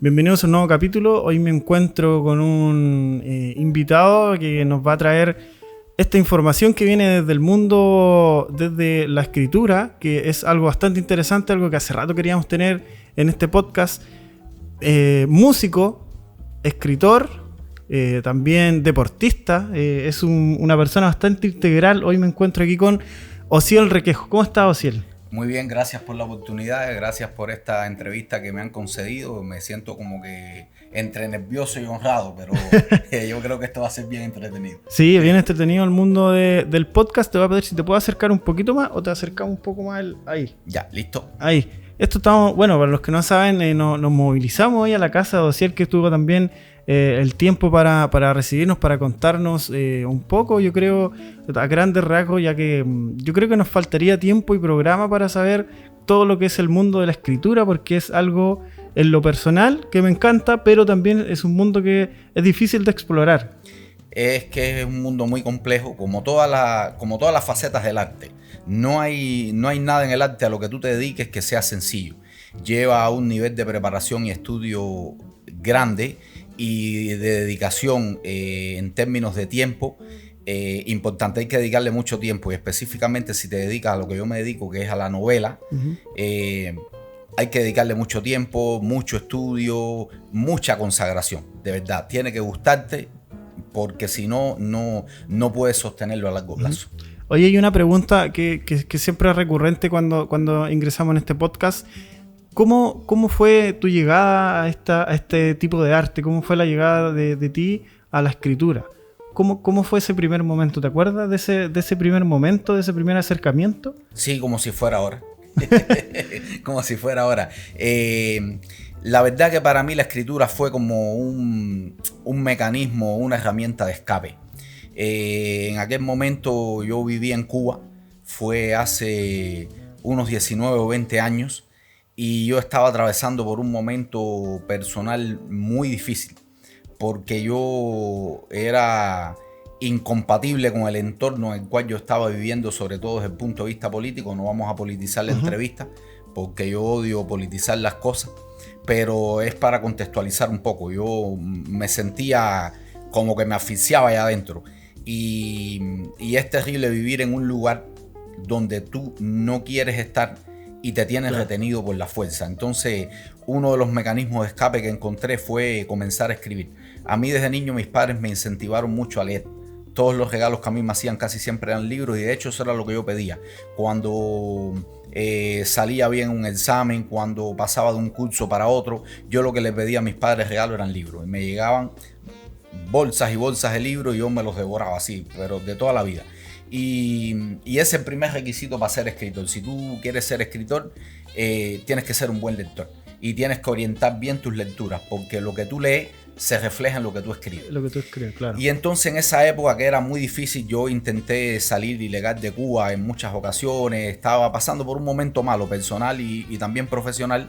Bienvenidos a un nuevo capítulo. Hoy me encuentro con un invitado que nos va a traer esta información que viene desde el mundo, desde la escritura, que es algo bastante interesante, algo que hace rato queríamos tener en este podcast. Músico, escritor, también deportista, es una persona bastante integral. Hoy me encuentro aquí con Osiel Requejo. ¿Cómo estás, Osiel? Muy bien, gracias por la oportunidad, gracias por esta entrevista que me han concedido. Me siento como que entre nervioso y honrado, pero yo creo que esto va a ser bien entretenido. Sí, bien entretenido el mundo del podcast. Te voy a pedir si te puedo acercar un poquito más o te acercamos un poco más ahí. Ya, listo. Ahí. Esto estamos, bueno, para los que no saben, nos movilizamos hoy a la casa de Osiel, que estuvo también el tiempo para recibirnos, para contarnos un poco, yo creo, a grandes rasgos, ya que yo creo que nos faltaría tiempo y programa para saber todo lo que es el mundo de la escritura, porque es algo en lo personal que me encanta, pero también es un mundo que es difícil de explorar. Es que es un mundo muy complejo, como todas las facetas del arte. No hay nada en el arte a lo que tú te dediques que sea sencillo. Lleva a un nivel de preparación y estudio grande y de dedicación en términos de tiempo importante. Hay que dedicarle mucho tiempo, y específicamente si te dedicas a lo que yo me dedico, que es a la novela, hay que dedicarle mucho tiempo, mucho estudio, mucha consagración. De verdad, tiene que gustarte, porque si no puedes sostenerlo a largo plazo. Oye, hay una pregunta que siempre es recurrente cuando ingresamos en este podcast. ¿Cómo fue tu llegada a este tipo de arte? ¿Cómo fue la llegada de ti a la escritura? ¿Cómo fue ese primer momento? ¿Te acuerdas de ese primer momento, de ese primer acercamiento? Sí, como si fuera ahora. Como si fuera ahora. La verdad que para mí la escritura fue como un mecanismo, una herramienta de escape. En aquel momento yo vivía en Cuba, fue hace unos 19 o 20 años, y yo estaba atravesando por un momento personal muy difícil, porque yo era incompatible con el entorno en el cual yo estaba viviendo, sobre todo desde el punto de vista político. No vamos a politizar la entrevista, porque yo odio politizar las cosas, pero es para contextualizar un poco. Yo me sentía como que me asfixiaba allá adentro, y es terrible vivir en un lugar donde tú no quieres estar y te tienes retenido por la fuerza. Entonces, uno de los mecanismos de escape que encontré fue comenzar a escribir. A mí desde niño mis padres me incentivaron mucho a leer. Todos los regalos que a mí me hacían casi siempre eran libros, y de hecho eso era lo que yo pedía. Cuando salía bien un examen, cuando pasaba de un curso para otro, yo lo que le pedía a mis padres regalo eran libros. Y me llegaban bolsas y bolsas de libros y yo me los devoraba así, pero de toda la vida. Y ese es el primer requisito para ser escritor. Si tú quieres ser escritor, tienes que ser un buen lector y tienes que orientar bien tus lecturas, porque lo que tú lees se refleja en lo que tú escribes. Lo que tú escribes, claro. Y entonces en esa época, que era muy difícil, yo intenté salir ilegal de Cuba en muchas ocasiones. Estaba pasando por un momento malo, personal y también profesional.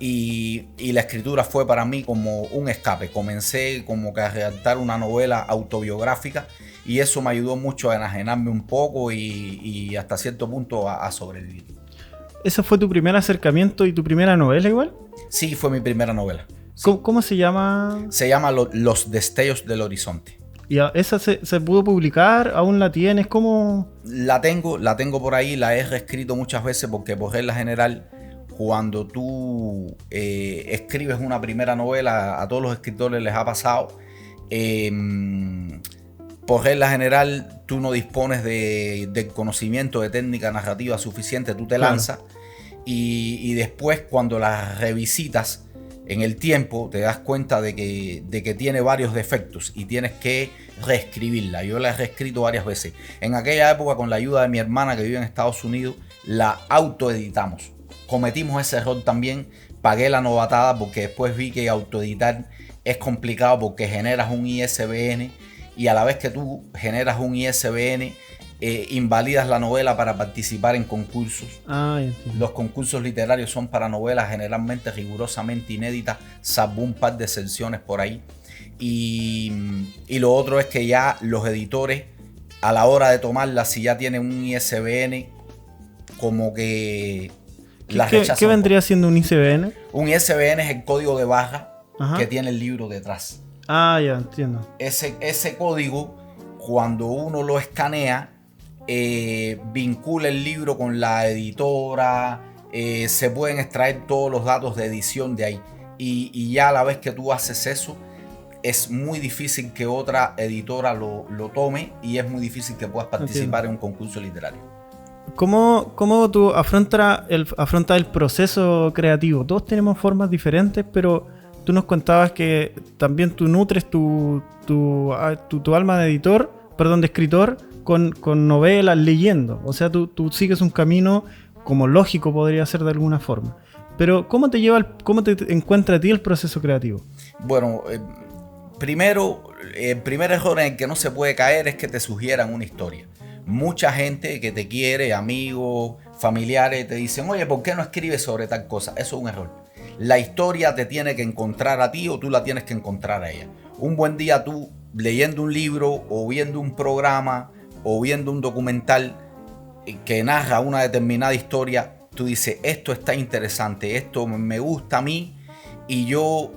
Y la escritura fue para mí como un escape. Comencé como que a redactar una novela autobiográfica, y eso me ayudó mucho a enajenarme un poco y hasta cierto punto a sobrevivir. ¿Ese fue tu primer acercamiento y tu primera novela igual? Sí, fue mi primera novela. ¿Cómo se llama? Se llama Los destellos del horizonte. ¿Y esa se pudo publicar? ¿Aún la tienes? ¿Cómo? La tengo por ahí, la he reescrito muchas veces, porque por regla general, cuando tú escribes una primera novela, a todos los escritores les ha pasado, por regla general tú no dispones de conocimiento de técnica narrativa suficiente, tú te lanzas, y después cuando la revisitas en el tiempo te das cuenta de que tiene varios defectos y tienes que reescribirla. Yo la he reescrito varias veces. En aquella época, con la ayuda de mi hermana que vive en Estados Unidos, la autoeditamos. Cometimos ese error también, pagué la novatada, porque después vi que autoeditar es complicado, porque generas un ISBN, y a la vez que tú generas un ISBN, invalidas la novela para participar en concursos. Los concursos literarios son para novelas generalmente rigurosamente inéditas, salvo un par de excepciones por ahí. Y lo otro es que ya los editores, a la hora de tomarla, si ya tienen un ISBN, como que las rechazan. ¿Qué vendría siendo un ISBN? Un ISBN es el código de barra que tiene el libro detrás. Ah, ya, entiendo. Ese código, cuando uno lo escanea, vincula el libro con la editora, se pueden extraer todos los datos de edición de ahí. Y ya a la vez que tú haces eso, es muy difícil que otra editora lo tome y es muy difícil que puedas participar en un concurso literario. ¿Cómo tú afrontas el proceso creativo? Todos tenemos formas diferentes, pero tú nos contabas que también tú nutres tu alma de escritor con novelas, leyendo. O sea, tú sigues un camino como lógico, podría ser de alguna forma. Pero ¿cómo te encuentra a ti el proceso creativo? Bueno, primero, el primer error en el que no se puede caer es que te sugieran una historia. Mucha gente que te quiere, amigos, familiares, te dicen, oye, ¿por qué no escribes sobre tal cosa? Eso es un error. La historia te tiene que encontrar a ti o tú la tienes que encontrar a ella. Un buen día tú, leyendo un libro o viendo un programa o viendo un documental que narra una determinada historia, tú dices, esto está interesante, esto me gusta a mí y yo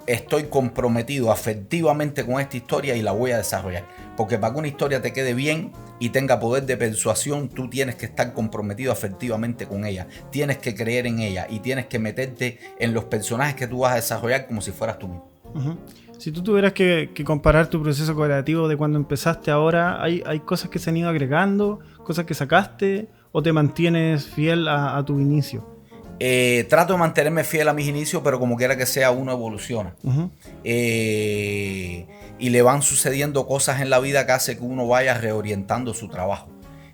estoy comprometido afectivamente con esta historia y la voy a desarrollar. Porque para que una historia te quede bien y tenga poder de persuasión, tú tienes que estar comprometido afectivamente con ella. Tienes que creer en ella y tienes que meterte en los personajes que tú vas a desarrollar como si fueras tú mismo. Uh-huh. Si tú tuvieras que comparar tu proceso creativo de cuando empezaste a ahora, ¿hay cosas que se han ido agregando, cosas que sacaste o te mantienes fiel a tu inicio? Trato de mantenerme fiel a mis inicios, pero como quiera que sea, uno evoluciona. Uh-huh. Y le van sucediendo cosas en la vida que hace que uno vaya reorientando su trabajo.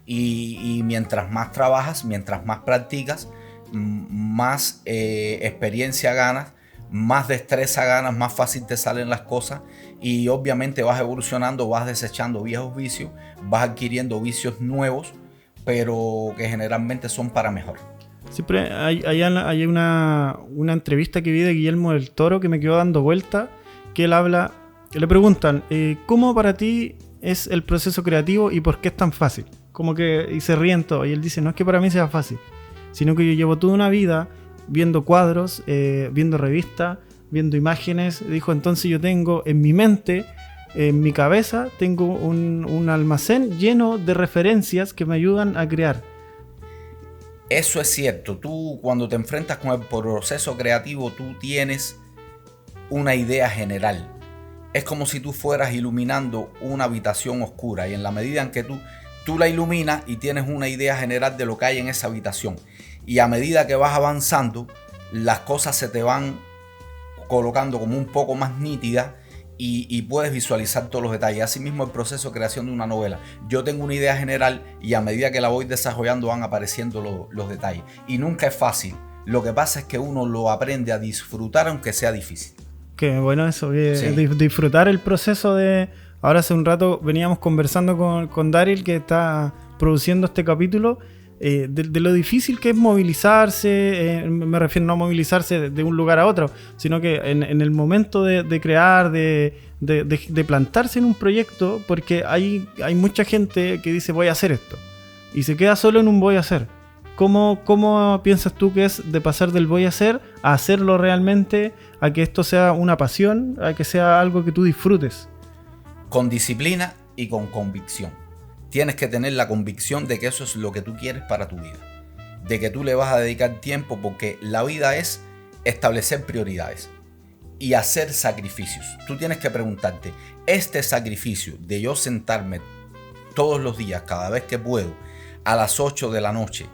Y mientras más trabajas, mientras más practicas, más experiencia ganas, más destreza ganas, más fácil te salen las cosas. Y obviamente vas evolucionando, vas desechando viejos vicios, vas adquiriendo vicios nuevos, pero que generalmente son para mejor. Siempre hay una entrevista que vi de Guillermo del Toro que me quedó dando vuelta, que él habla, que le preguntan, ¿cómo para ti es el proceso creativo y por qué es tan fácil? Y se ríen todo, y él dice, no es que para mí sea fácil, sino que yo llevo toda una vida viendo cuadros, viendo revistas, viendo imágenes. Dijo, entonces yo tengo en mi mente, en mi cabeza, tengo un almacén lleno de referencias que me ayudan a crear. Eso es cierto. Tú cuando te enfrentas con el proceso creativo, tú tienes una idea general. Es como si tú fueras iluminando una habitación oscura y en la medida en que tú la iluminas y tienes una idea general de lo que hay en esa habitación. Y a medida que vas avanzando, las cosas se te van colocando como un poco más nítidas y puedes visualizar todos los detalles. Así mismo el proceso de creación de una novela. Yo tengo una idea general y a medida que la voy desarrollando van apareciendo los detalles. Y nunca es fácil. Lo que pasa es que uno lo aprende a disfrutar aunque sea difícil. Qué bueno eso, disfrutar el proceso de... Ahora hace un rato veníamos conversando con Daryl, que está produciendo este capítulo, de lo difícil que es movilizarse, me refiero no a movilizarse de un lugar a otro, sino que en el momento de crear, de plantarse en un proyecto, porque hay mucha gente que dice voy a hacer esto, y se queda solo en un voy a hacer. ¿Cómo piensas tú que es de pasar del voy a hacer a hacerlo realmente, a que esto sea una pasión, a que sea algo que tú disfrutes? Con disciplina y con convicción. Tienes que tener la convicción de que eso es lo que tú quieres para tu vida. De que tú le vas a dedicar tiempo, porque la vida es establecer prioridades y hacer sacrificios. Tú tienes que preguntarte, este sacrificio de yo sentarme todos los días, cada vez que puedo, a las 8 de la noche,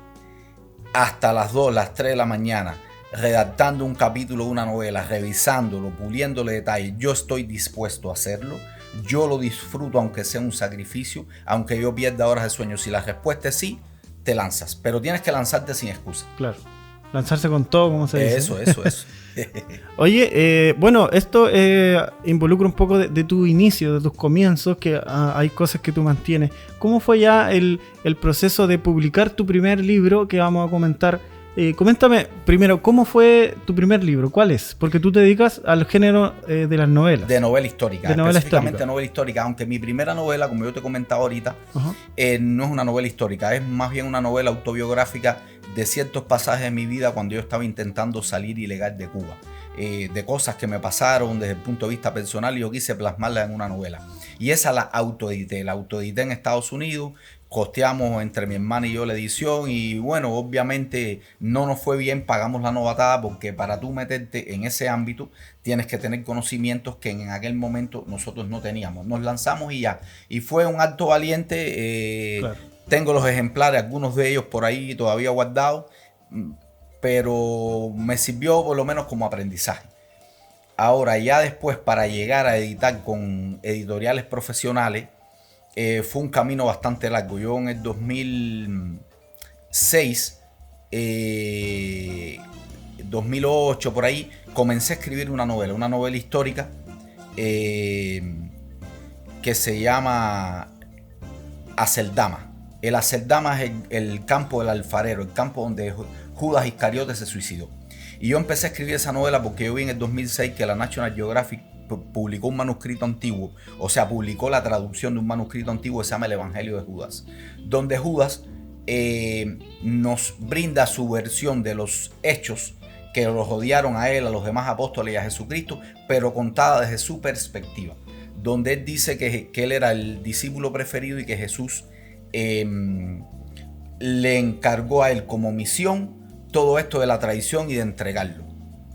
hasta las 2, las 3 de la mañana, redactando un capítulo de una novela, revisándolo, puliéndole detalles, yo estoy dispuesto a hacerlo. Yo lo disfruto aunque sea un sacrificio, aunque yo pierda horas de sueño. Si la respuesta es sí, te lanzas, pero tienes que lanzarte sin excusa. Claro, lanzarse con todo, como se dice. Eso. Oye, bueno, esto involucra un poco de tu inicio, de tus comienzos, que hay cosas que tú mantienes. ¿Cómo fue ya el proceso de publicar tu primer libro que vamos a comentar? Coméntame primero, ¿cómo fue tu primer libro? ¿Cuál es? Porque tú te dedicas al género de las novelas. De novela histórica. Específicamente novela histórica, aunque mi primera novela, como yo te comentaba ahorita, no es una novela histórica, es más bien una novela autobiográfica de ciertos pasajes de mi vida cuando yo estaba intentando salir ilegal de Cuba. de cosas que me pasaron desde el punto de vista personal y yo quise plasmarla en una novela. Y esa la autoedité en Estados Unidos. Costeamos entre mi hermana y yo la edición y bueno, obviamente no nos fue bien, pagamos la novatada porque para tú meterte en ese ámbito tienes que tener conocimientos que en aquel momento nosotros no teníamos. Nos lanzamos y ya. Y fue un acto valiente. Claro. Tengo los ejemplares, algunos de ellos por ahí todavía guardados, pero me sirvió por lo menos como aprendizaje. Ahora ya después para llegar a editar con editoriales profesionales, fue un camino bastante largo. Yo en el 2006, 2008 por ahí, comencé a escribir una novela histórica que se llama Aceldama. El Aceldama es el campo del alfarero, el campo donde Judas Iscariote se suicidó. Y yo empecé a escribir esa novela porque yo vi en el 2006 que la National Geographic publicó un manuscrito antiguo, o sea, publicó la traducción de un manuscrito antiguo que se llama el Evangelio de Judas, donde Judas nos brinda su versión de los hechos que los odiaron a él, a los demás apóstoles y a Jesucristo, pero contada desde su perspectiva, donde él dice que él era el discípulo preferido y que Jesús le encargó a él como misión todo esto de la traición y de entregarlo,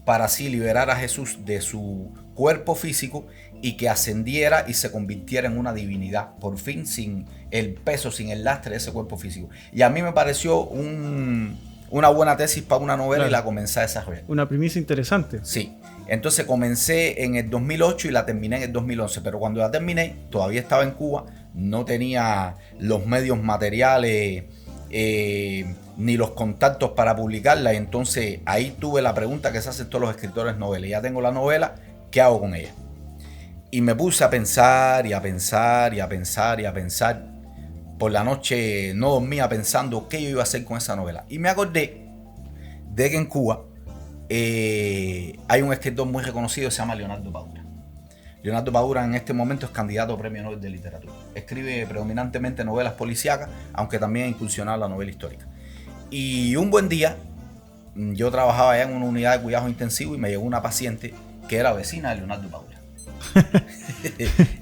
para así liberar a Jesús de su cuerpo físico y que ascendiera y se convirtiera en una divinidad, por fin sin el peso, sin el lastre de ese cuerpo físico. Y a mí me pareció una buena tesis para una novela, claro, y la comencé a desarrollar. Una premisa interesante. Sí. Entonces comencé en el 2008 y la terminé en el 2011, pero cuando la terminé todavía estaba en Cuba, no tenía los medios materiales ni los contactos para publicarla, y entonces ahí tuve la pregunta que se hacen todos los escritores novelas. Ya tengo la novela, ¿qué hago con ella? Y me puse a pensar y a pensar y a pensar y a pensar. Por la noche no dormía pensando qué yo iba a hacer con esa novela. Y me acordé de que en Cuba hay un escritor muy reconocido que se llama Leonardo Padura. Leonardo Padura en este momento es candidato a Premio Nobel de Literatura. Escribe predominantemente novelas policíacas, aunque también ha incursionado en la novela histórica. Y un buen día, yo trabajaba allá en una unidad de cuidados intensivos y me llegó una paciente que era vecina de Leonardo Padura.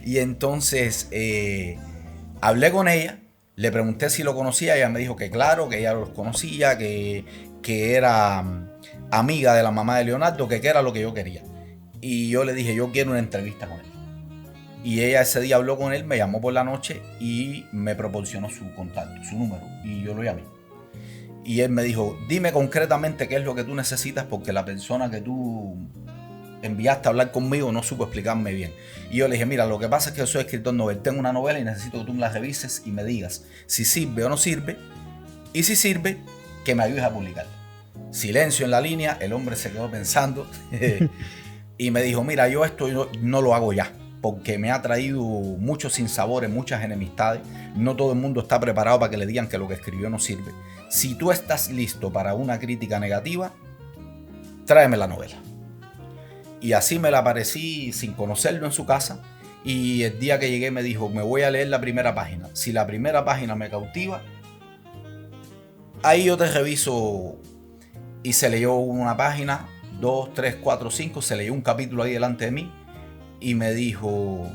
Y entonces hablé con ella, le pregunté si lo conocía, ella me dijo que claro, que ella los conocía, que era amiga de la mamá de Leonardo, que era lo que yo quería. Y yo le dije, yo quiero una entrevista con él. Y ella ese día habló con él, me llamó por la noche y me proporcionó su contacto, su número, y yo lo llamé. Y él me dijo, dime concretamente qué es lo que tú necesitas, porque la persona que tú enviaste a hablar conmigo no supo explicarme bien. Y yo le dije, mira, lo que pasa es que yo soy escritor novel, tengo una novela y necesito que tú me la revises y me digas si sirve o no sirve, y si sirve, que me ayudes a publicarla. Silencio en la línea, el hombre se quedó pensando y me dijo, mira, yo esto no lo hago ya, porque me ha traído muchos sinsabores, muchas enemistades. No todo el mundo está preparado para que le digan que lo que escribió no sirve. Si tú estás listo para una crítica negativa, tráeme la novela. Y así me la aparecí sin conocerlo en su casa. Y el día que llegué me dijo, me voy a leer la primera página. Si la primera página me cautiva, ahí yo te reviso. Y se leyó una página, 2, 3, 4, 5. Se leyó un capítulo ahí delante de mí. Y me dijo,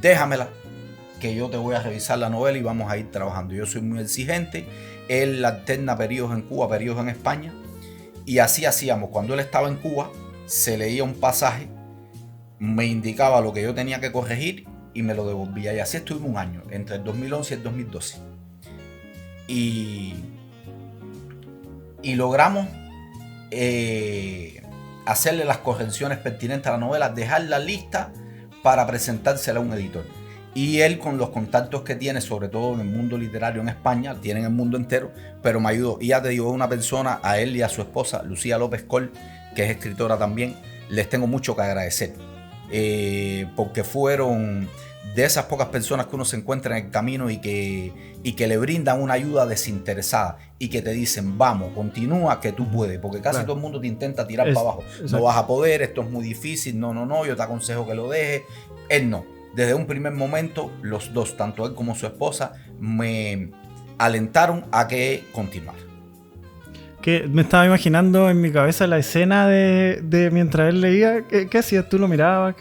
déjamela, que yo te voy a revisar la novela y vamos a ir trabajando. Yo soy muy exigente. Él alterna periodos en Cuba, periodos en España. Y así hacíamos. Cuando él estaba en Cuba, se leía un pasaje, me indicaba lo que yo tenía que corregir y me lo devolvía. Y así estuvimos un año, entre el 2011 y el 2012. Y logramos hacerle las correcciones pertinentes a la novela, dejarla lista para presentársela a un editor. Y él, con los contactos que tiene, sobre todo en el mundo literario en España, tiene en el mundo entero, pero me ayudó. Y ya te digo, una persona, a él y a su esposa, Lucía López Col, que es escritora también, les tengo mucho que agradecer. Porque fueron de esas pocas personas que uno se encuentra en el camino y que le brindan una ayuda desinteresada y que te dicen, vamos, continúa, que tú puedes, porque casi todo el mundo te intenta tirar para abajo. Exacto. No vas a poder, esto es muy difícil, no, yo te aconsejo que lo dejes. Él no. Desde un primer momento, los dos, tanto él como su esposa, me alentaron a que continuara. Que me estaba imaginando en mi cabeza la escena de mientras él leía. ¿Qué hacías? ¿Tú lo mirabas?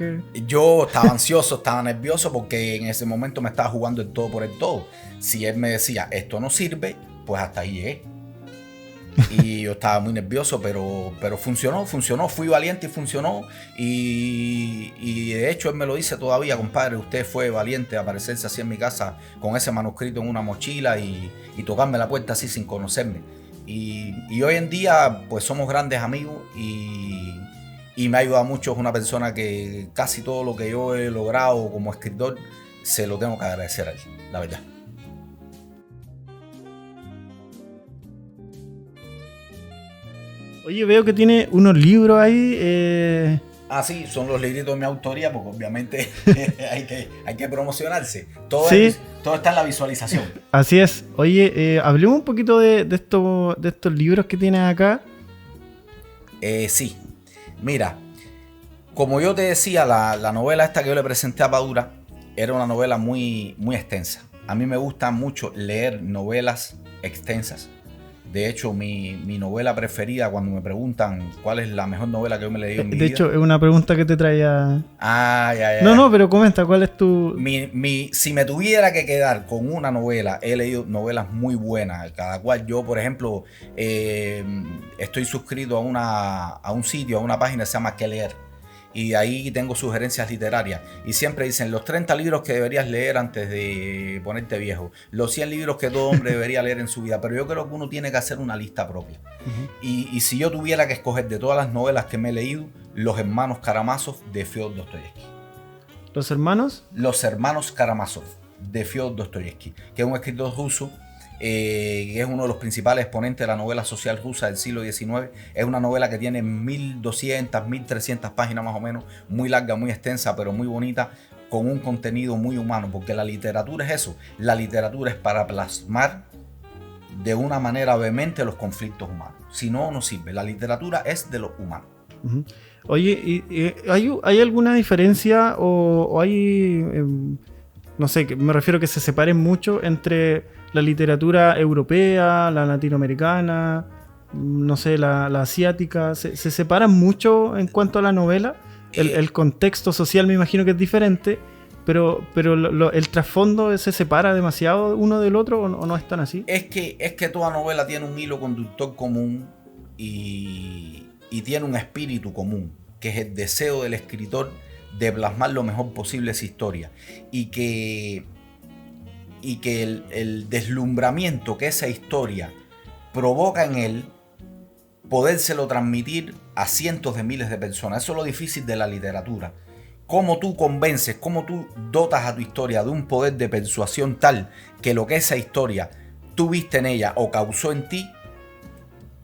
Yo estaba ansioso, estaba nervioso porque en ese momento me estaba jugando el todo por el todo. Si él me decía, esto no sirve, pues hasta ahí llegué. Y yo estaba muy nervioso, pero funcionó, fui valiente y funcionó. Y de hecho él me lo dice todavía, compadre, usted fue valiente a aparecerse así en mi casa con ese manuscrito en una mochila y tocarme la puerta así sin conocerme. Y hoy en día pues somos grandes amigos y me ha ayudado mucho. Es una persona que casi todo lo que yo he logrado como escritor se lo tengo que agradecer a él, la verdad. Oye, veo que tiene unos libros ahí. Sí, son los libritos de mi autoría, porque obviamente hay que promocionarse. Todo está en la visualización. Así es. Oye, hablemos un poquito de estos libros que tienes acá. Sí. Mira, como yo te decía, la novela esta que yo le presenté a Padura era una novela muy, muy extensa. A mí me gusta mucho leer novelas extensas. De hecho, mi novela preferida, cuando me preguntan cuál es la mejor novela que yo me he leído en mi vida. De hecho, es una pregunta que te traía. Ya. No, pero comenta, ¿cuál es tu...? Si me tuviera que quedar con una novela, he leído novelas muy buenas. Cada cual, yo, por ejemplo, estoy suscrito a un sitio, a una página que se llama ¿Qué leer? Y ahí tengo sugerencias literarias. Y siempre dicen los 30 libros que deberías leer antes de ponerte viejo. Los 100 libros que todo hombre debería leer en su vida. Pero yo creo que uno tiene que hacer una lista propia. Y si yo tuviera que escoger de todas las novelas que me he leído, Los hermanos Karamazov de Fyodor Dostoyevsky. ¿Los hermanos? Los hermanos Karamazov de Fyodor Dostoyevsky, que es un escritor ruso. Que es uno de los principales exponentes de la novela social rusa del siglo XIX. Es una novela que tiene 1200, 1300 páginas más o menos, muy larga, muy extensa, pero muy bonita, con un contenido muy humano, porque la literatura es eso. La literatura es para plasmar de una manera vehemente los conflictos humanos. Si no, no sirve. La literatura es de lo humano. Oye, ¿hay alguna diferencia o hay... no sé, me refiero a que se separen mucho entre la literatura europea, la latinoamericana, no sé, la asiática? ¿Se separan mucho en cuanto a la novela? El contexto social me imagino que es diferente, pero el trasfondo se separa demasiado uno del otro, ¿o no es tan así? Es que toda novela tiene un hilo conductor común y tiene un espíritu común, que es el deseo del escritor de plasmar lo mejor posible esa historia, y que el deslumbramiento que esa historia provoca en él, podérselo transmitir a cientos de miles de personas. Eso es lo difícil de la literatura. Cómo tú convences, cómo tú dotas a tu historia de un poder de persuasión tal que lo que esa historia tú viste en ella o causó en ti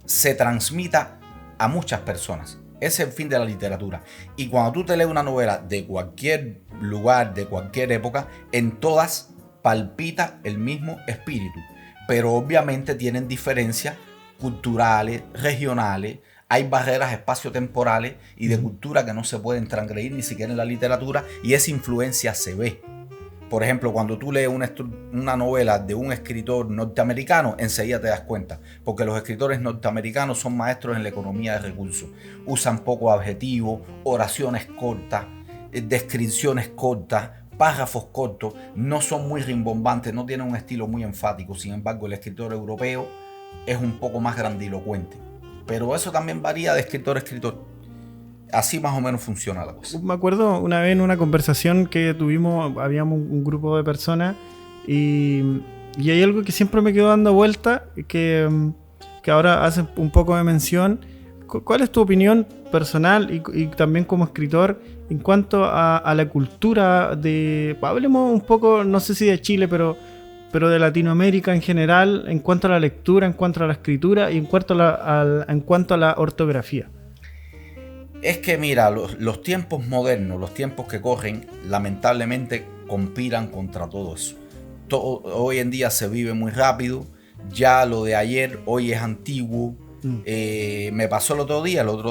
se transmita a muchas personas. Ese es el fin de la literatura. Y cuando tú te lees una novela de cualquier lugar, de cualquier época, en todas palpita el mismo espíritu, pero obviamente tienen diferencias culturales, regionales. Hay barreras espaciotemporales y de cultura que no se pueden transgredir ni siquiera en la literatura, y esa influencia se ve. Por ejemplo, cuando tú lees una novela de un escritor norteamericano, enseguida te das cuenta, porque los escritores norteamericanos son maestros en la economía de recursos. Usan pocos adjetivos, oraciones cortas, descripciones cortas, párrafos cortos, no son muy rimbombantes, no tienen un estilo muy enfático. Sin embargo, el escritor europeo es un poco más grandilocuente. Pero eso también varía de escritor a escritor. Así más o menos funciona la cosa. Me acuerdo una vez en una conversación que tuvimos, habíamos un grupo de personas y hay algo que siempre me quedó dando vuelta, que ahora hace un poco de mención. ¿Cuál es tu opinión personal y también como escritor en cuanto a la cultura hablemos un poco, no sé si de Chile, pero de Latinoamérica en general, en cuanto a la lectura, en cuanto a la escritura y en cuanto a la ortografía? Es que mira, los tiempos modernos, los tiempos que corren, lamentablemente conspiran contra todo eso. Hoy en día se vive muy rápido, ya lo de ayer hoy es antiguo. Me pasó el otro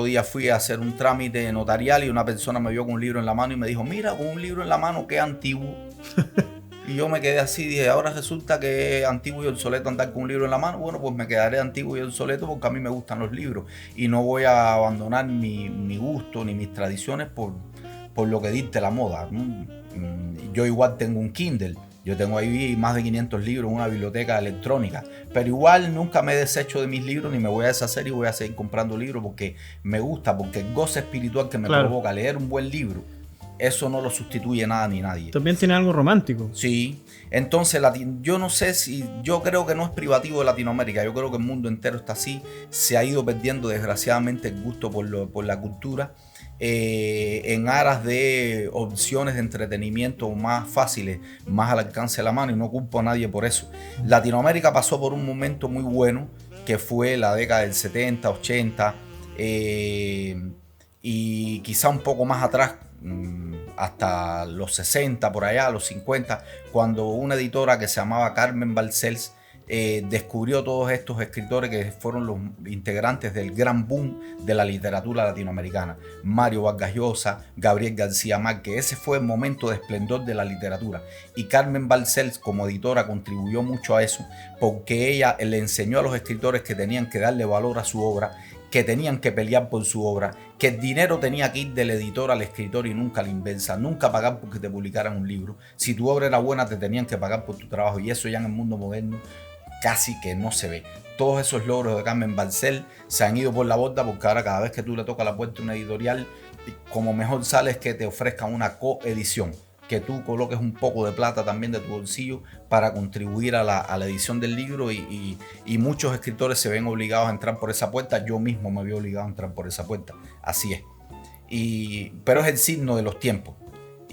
día fui a hacer un trámite notarial y una persona me vio con un libro en la mano y me dijo, mira, con un libro en la mano, qué antiguo. Y yo me quedé así, dije, ahora resulta que es antiguo y obsoleto andar con un libro en la mano. Bueno, pues me quedaré antiguo y obsoleto porque a mí me gustan los libros. Y no voy a abandonar mi gusto ni mis tradiciones por lo que dicte la moda. Yo igual tengo un Kindle. Yo tengo ahí más de 500 libros en una biblioteca electrónica, pero igual nunca me he deshecho de mis libros ni me voy a deshacer y voy a seguir comprando libros porque me gusta, porque el goce espiritual que me provoca leer un buen libro, eso no lo sustituye nada ni nadie. También tiene algo romántico. Sí, entonces yo no sé si, yo creo que no es privativo de Latinoamérica, yo creo que el mundo entero está así, se ha ido perdiendo desgraciadamente el gusto por la cultura. En aras de opciones de entretenimiento más fáciles, más al alcance de la mano, y no culpo a nadie por eso. Latinoamérica pasó por un momento muy bueno, que fue la década del 70, 80, y quizá un poco más atrás, hasta los 60, por allá, los 50, cuando una editora que se llamaba Carmen Balcells descubrió todos estos escritores que fueron los integrantes del gran boom de la literatura latinoamericana. Mario Vargas Llosa, Gabriel García Márquez, ese fue el momento de esplendor de la literatura. Y Carmen Balcells como editora contribuyó mucho a eso, porque ella le enseñó a los escritores que tenían que darle valor a su obra, que tenían que pelear por su obra, que el dinero tenía que ir del editor al escritor y nunca a la inversa, nunca pagar porque te publicaran un libro. Si tu obra era buena te tenían que pagar por tu trabajo, y eso ya en el mundo moderno casi que no se ve. Todos esos logros de Carmen Balcells se han ido por la borda, porque ahora cada vez que tú le tocas la puerta a una editorial, como mejor sale es que te ofrezcan una coedición, que tú coloques un poco de plata también de tu bolsillo para contribuir a la edición del libro, y muchos escritores se ven obligados a entrar por esa puerta. Yo mismo me vi obligado a entrar por esa puerta, así es. Pero es el signo de los tiempos.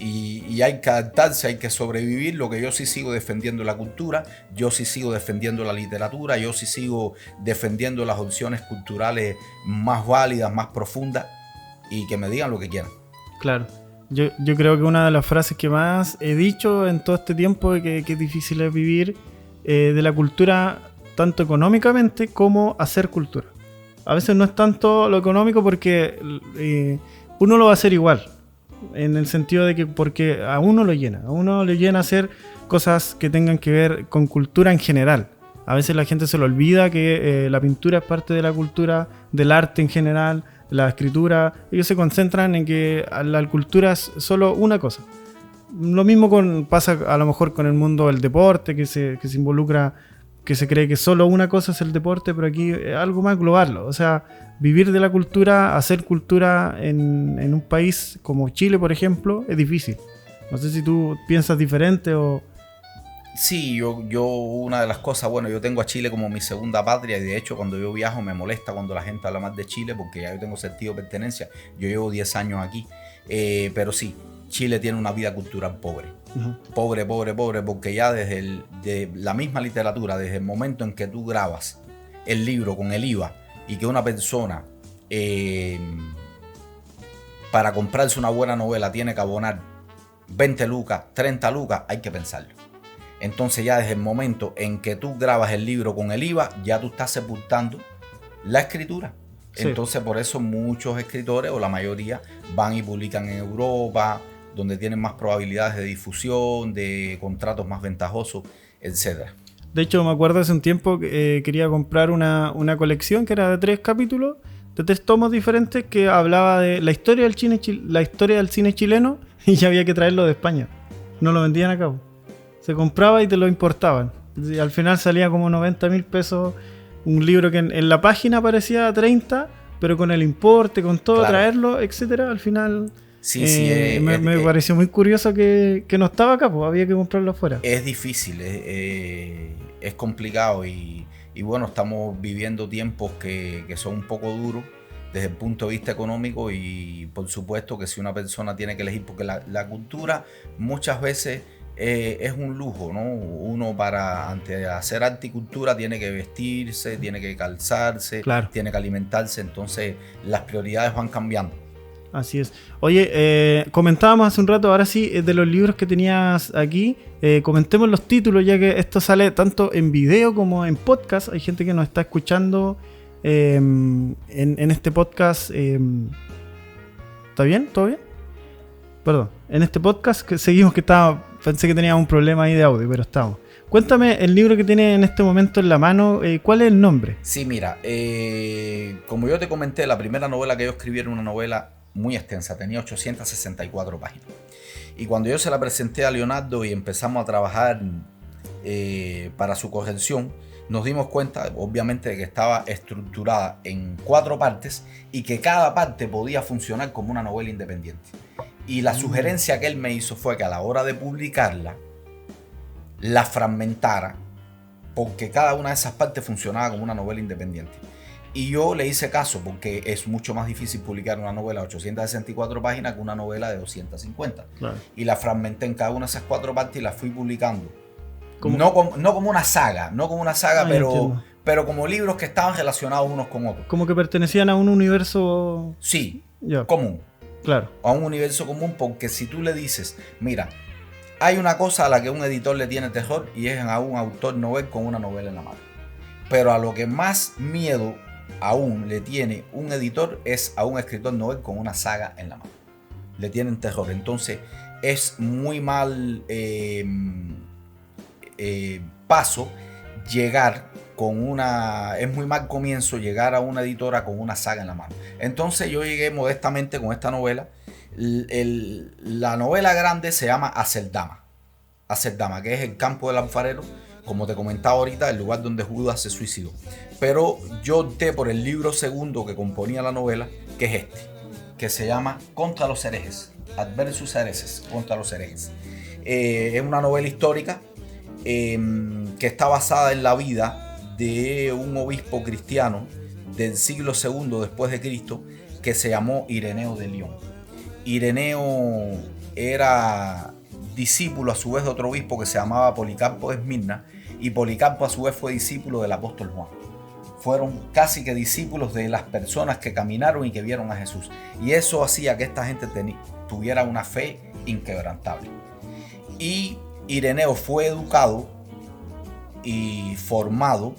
Y hay que adaptarse, hay que sobrevivir. Lo que yo sí sigo defendiendo la cultura, yo sí sigo defendiendo la literatura, yo sí sigo defendiendo las opciones culturales más válidas, más profundas, y que me digan lo que quieran. Claro. Yo creo que una de las frases que más he dicho en todo este tiempo es que es difícil es vivir de la cultura tanto económicamente como hacer cultura. A veces no es tanto lo económico porque uno lo va a hacer igual. En el sentido de que porque a uno le llena hacer cosas que tengan que ver con cultura en general. A veces la gente se le olvida que la pintura es parte de la cultura, del arte en general, la escritura. Ellos se concentran en que la cultura es solo una cosa. Lo mismo pasa a lo mejor con el mundo del deporte, que se involucra, que se cree que solo una cosa es el deporte, pero aquí es algo más global. O sea, vivir de la cultura, hacer cultura en un país como Chile, por ejemplo, es difícil. No sé si tú piensas diferente o... Sí, yo una de las cosas, bueno, yo tengo a Chile como mi segunda patria, y de hecho cuando yo viajo me molesta cuando la gente habla más de Chile, porque ya yo tengo sentido de pertenencia. Yo llevo 10 años aquí, pero sí, Chile tiene una vida cultural pobre. Uh-huh. Pobre, porque ya de la misma literatura, desde el momento en que tú grabas el libro con el IVA, y que una persona para comprarse una buena novela tiene que abonar 20 lucas, 30 lucas, hay que pensarlo. Entonces ya desde el momento en que tú grabas el libro con el IVA, ya tú estás sepultando la escritura. Sí. Entonces por eso muchos escritores, o la mayoría, van y publican en Europa, donde tienen más probabilidades de difusión, de contratos más ventajosos, etc. De hecho, me acuerdo hace un tiempo que quería comprar una colección que era de 3 capítulos, de 3 tomos diferentes, que hablaba de la historia del cine chileno, y ya había que traerlo de España. No lo vendían acá. Se compraba y te lo importaban. Y al final salía como 90.000 pesos un libro que en la página aparecía 30, pero con el importe, con todo, claro, traerlo, etcétera, al final... Sí, me pareció muy curioso que no estaba acá, pues había que comprarlo afuera. Es difícil, es complicado, y bueno, estamos viviendo tiempos que son un poco duros desde el punto de vista económico, y por supuesto que si una persona tiene que elegir, porque la cultura muchas veces es un lujo, ¿no? Uno antes de hacer arte y cultura tiene que vestirse, tiene que calzarse, claro, tiene que alimentarse, entonces las prioridades van cambiando. Así es. Oye, comentábamos hace un rato, ahora sí, de los libros que tenías aquí, comentemos los títulos, ya que esto sale tanto en video como en podcast. Hay gente que nos está escuchando en este podcast. ¿Está bien? ¿Todo bien? Perdón. En este podcast que seguimos, que estaba Pensé que teníamos un problema ahí de audio, pero estamos. Cuéntame, el libro que tiene en este momento en la mano, ¿cuál es el nombre? Sí, mira, como yo te comenté, la primera novela que yo escribí era una novela muy extensa, tenía 864 páginas. Y cuando yo se la presenté a Leonardo y empezamos a trabajar para su corrección, nos dimos cuenta, obviamente, de que estaba estructurada en 4 partes y que cada parte podía funcionar como una novela independiente. Y la sugerencia que él me hizo fue que a la hora de publicarla, la fragmentara, porque cada una de esas partes funcionaba como una novela independiente. Y yo le hice caso, porque es mucho más difícil publicar una novela de 864 páginas que una novela de 250. Claro. Y la fragmenté en cada una de esas 4 partes y la fui publicando. No como una saga, pero como libros que estaban relacionados unos con otros. Como que pertenecían a un universo... Sí, común. Claro. A un universo común, porque si tú le dices, mira, hay una cosa a la que un editor le tiene terror y es a un autor novel con una novela en la mano. Pero a lo que más miedo aún le tiene un editor es a un escritor novel con una saga en la mano. Le tienen terror. Entonces es muy mal paso llegar con una... Es muy mal comienzo llegar a una editora con una saga en la mano. Entonces yo llegué modestamente con esta novela. La novela grande se llama Acerdama, que es el campo del alfarero, como te comentaba ahorita, el lugar donde Judas se suicidó. Pero yo opté por el libro segundo que componía la novela, que es este, que se llama Contra los herejes, Adversus hereses, contra los herejes. Es una novela histórica que está basada en la vida de un obispo cristiano del siglo II después de Cristo que se llamó Ireneo de León. Ireneo era discípulo a su vez de otro obispo que se llamaba Policarpo de Esmirna, y Policarpo a su vez fue discípulo del apóstol Juan. Fueron casi que discípulos de las personas que caminaron y que vieron a Jesús, y eso hacía que esta gente tuviera una fe inquebrantable. Y Ireneo fue educado y formado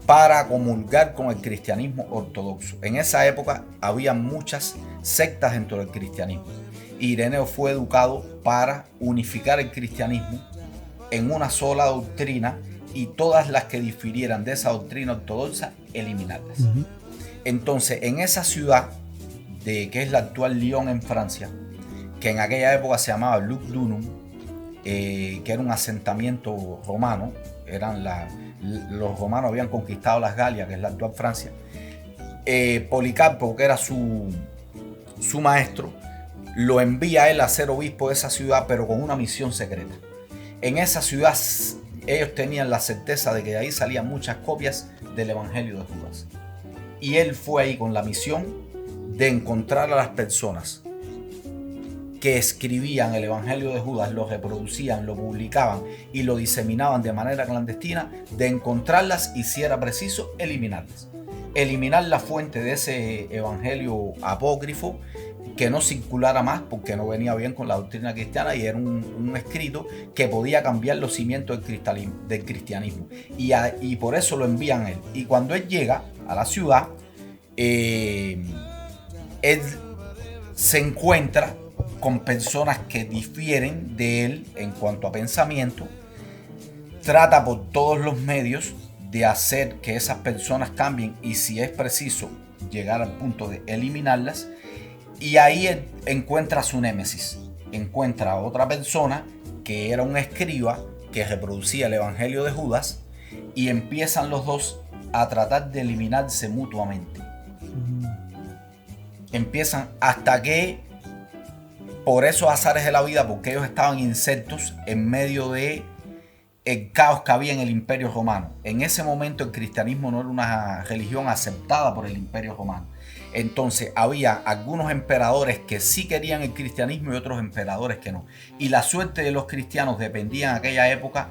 para comulgar con el cristianismo ortodoxo. En esa época había muchas sectas dentro del cristianismo. Ireneo fue educado para unificar el cristianismo en una sola doctrina y todas las que difirieran de esa doctrina ortodoxa, eliminarlas. Entonces, en esa ciudad, que es la actual Lyon en Francia, que en aquella época se llamaba Lugdunum, que era un asentamiento romano, los romanos habían conquistado las Galias, que es la actual Francia. Policarpo, que era su maestro, lo envía a él a ser obispo de esa ciudad, pero con una misión secreta. En esa ciudad ellos tenían la certeza de que de ahí salían muchas copias del Evangelio de Judas. Y él fue ahí con la misión de encontrar a las personas que escribían el Evangelio de Judas, lo reproducían, lo publicaban y lo diseminaban de manera clandestina, de encontrarlas y, si era preciso, eliminarlas. Eliminar la fuente de ese Evangelio apócrifo, que no circulara más porque no venía bien con la doctrina cristiana y era un escrito que podía cambiar los cimientos del cristianismo. Y por eso lo envían a él. Y cuando él llega a la ciudad, él se encuentra con personas que difieren de él en cuanto a pensamiento. Trata por todos los medios de hacer que esas personas cambien y, si es preciso, llegar al punto de eliminarlas. Y ahí él encuentra a su némesis. Encuentra a otra persona que era un escriba que reproducía el Evangelio de Judas, y empiezan los dos a tratar de eliminarse mutuamente. Empiezan hasta que, por esos azares de la vida, porque ellos estaban insertos en medio de el caos que había en el Imperio Romano. En ese momento el cristianismo no era una religión aceptada por el Imperio Romano. Entonces había algunos emperadores que sí querían el cristianismo y otros emperadores que no. Y la suerte de los cristianos dependía en aquella época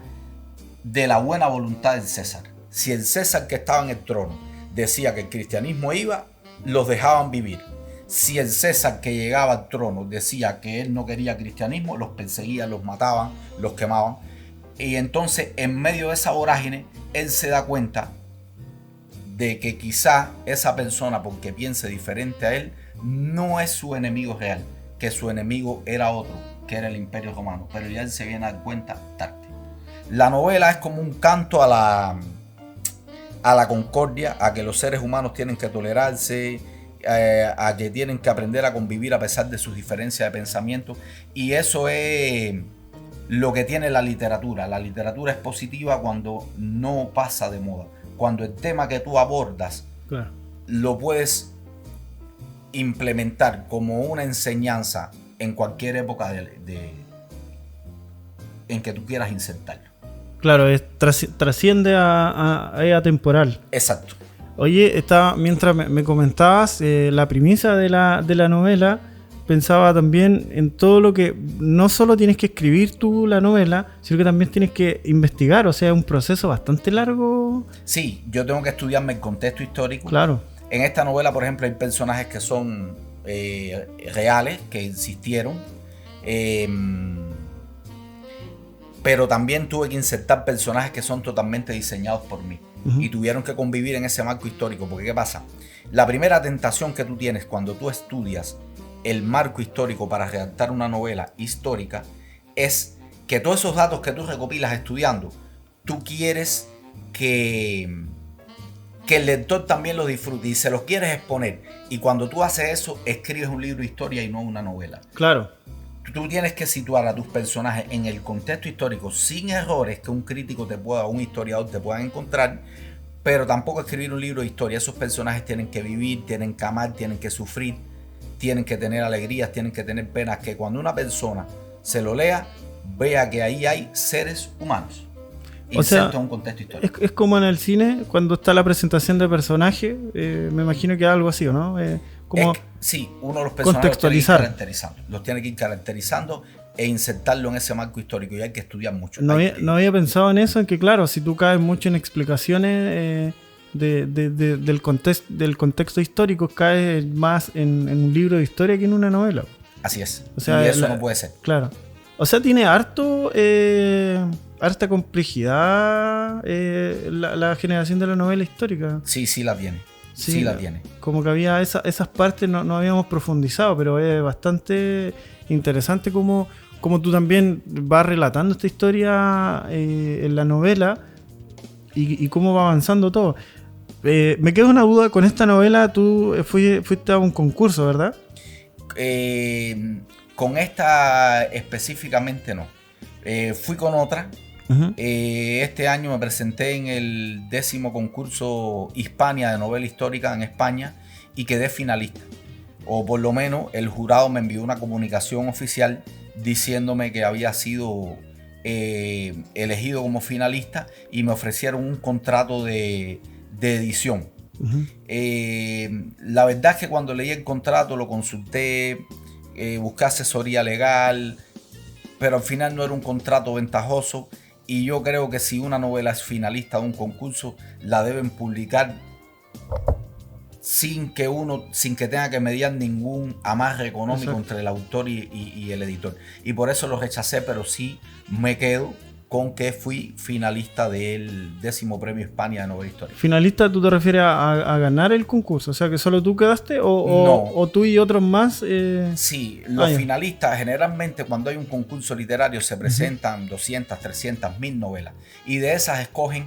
de la buena voluntad del César. Si el César que estaba en el trono decía que el cristianismo iba, los dejaban vivir. Si el César que llegaba al trono decía que él no quería cristianismo, los perseguían, los mataban, los quemaban. Y entonces, en medio de esa vorágine, él se da cuenta de que quizá esa persona, porque piense diferente a él, no es su enemigo real, que su enemigo era otro, que era el Imperio Romano, pero ya él se viene a dar cuenta tarde. La novela es como un canto a la concordia, a que los seres humanos tienen que tolerarse, a que tienen que aprender a convivir a pesar de sus diferencias de pensamiento, y eso es lo que tiene la literatura. La literatura es positiva cuando no pasa de moda, cuando el tema que tú abordas, claro, lo puedes implementar como una enseñanza en cualquier época en que tú quieras insertarlo. Claro, trasciende a atemporal. Exacto. Oye, mientras me comentabas la premisa de la novela, pensaba también en todo lo que no solo tienes que escribir tú la novela, sino que también tienes que investigar, o sea, es un proceso bastante largo. Sí, yo tengo que estudiarme el contexto histórico. Claro. En esta novela, por ejemplo, hay personajes que son reales, que existieron, pero también tuve que insertar personajes que son totalmente diseñados por mí. Uh-huh. Y tuvieron que convivir en ese marco histórico, porque ¿qué pasa? La primera tentación que tú tienes cuando tú estudias el marco histórico para redactar una novela histórica es que todos esos datos que tú recopilas estudiando, tú quieres que el lector también los disfrute y se los quieres exponer. Y cuando tú haces eso, escribes un libro de historia y no una novela. Claro. Tú tienes que situar a tus personajes en el contexto histórico sin errores que un crítico un historiador te pueda encontrar, pero tampoco escribir un libro de historia. Esos personajes tienen que vivir, tienen que amar, tienen que sufrir, tienen que tener alegrías, tienen que tener penas, que cuando una persona se lo lea, vea que ahí hay seres humanos. O sea, un contexto histórico. Es como en el cine, cuando está la presentación de personaje, me imagino que es algo así, ¿o no? Sí, uno de los personajes los tiene que ir caracterizando e insertarlo en ese marco histórico, y hay que estudiar mucho. No había pensado en eso, en que claro, si tú caes mucho en explicaciones del contexto histórico, caes más en un libro de historia que en una novela. Así es, o sea, y eso no puede ser. Claro. O sea, tiene harta complejidad la generación de la novela histórica. Sí la tiene. Sí la tiene. Como que había esas partes, no habíamos profundizado, pero es bastante interesante como tú también vas relatando esta historia en la novela y cómo va avanzando todo. Me queda una duda con esta novela. Tú fuiste a un concurso, ¿verdad? Con esta específicamente no. Fui con otra. Uh-huh. Este año me presenté en el 10º concurso Hispania de novela histórica en España y quedé finalista. O por lo menos el jurado me envió una comunicación oficial diciéndome que había sido elegido como finalista y me ofrecieron un contrato de edición. Uh-huh. La verdad es que cuando leí el contrato lo consulté, busqué asesoría legal, pero al final no era un contrato ventajoso. Y yo creo que si una novela es finalista de un concurso, la deben publicar sin que tenga que mediar ningún amarre económico. Exacto. Entre el autor y el editor. Y por eso lo rechacé, pero sí me quedo con que fui finalista del 10º Premio Hispania de Novela Histórica. ¿Finalista tú te refieres a ganar el concurso? O sea, ¿que solo tú quedaste no. o tú y otros más? Sí, los finalistas generalmente cuando hay un concurso literario se presentan 200, 300, 1000 novelas. Y de esas escogen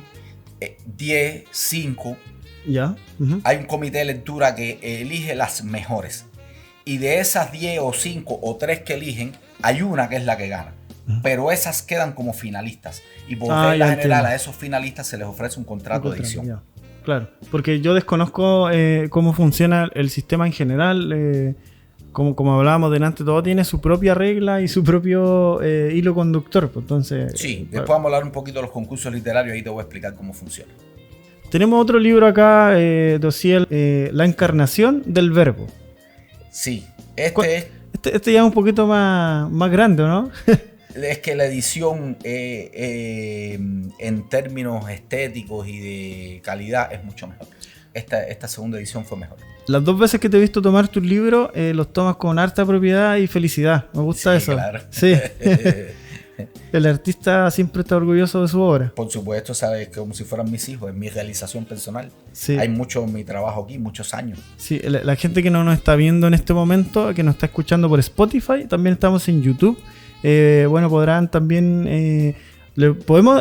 10, 5. Ya. Uh-huh. Hay un comité de lectura que elige las mejores. Y de esas 10 o 5 o 3 que eligen, hay una que es la que gana. Pero esas quedan como finalistas. Y por regla general a esos finalistas se les ofrece un contrato de edición. Ya. Claro, porque yo desconozco cómo funciona el sistema en general. Como hablábamos delante, todo tiene su propia regla y su propio hilo conductor. Pues, entonces, sí, después vamos a hablar un poquito de los concursos literarios. Ahí te voy a explicar cómo funciona. Tenemos otro libro acá, Dosiel, La encarnación del verbo. Sí, este ya es un poquito más grande, ¿no? Es que la edición en términos estéticos y de calidad es mucho mejor. Esta segunda edición fue mejor. Las 2 veces que te he visto tomar tus libros, los tomas con harta propiedad y felicidad. Me gusta eso. Claro. Sí. El artista siempre está orgulloso de su obra. Por supuesto, sabes, como si fueran mis hijos, es mi realización personal. Sí. Hay mucho en mi trabajo aquí, muchos años. Sí, la gente que no nos está viendo en este momento, que nos está escuchando por Spotify, también estamos en YouTube. Bueno, podrán también...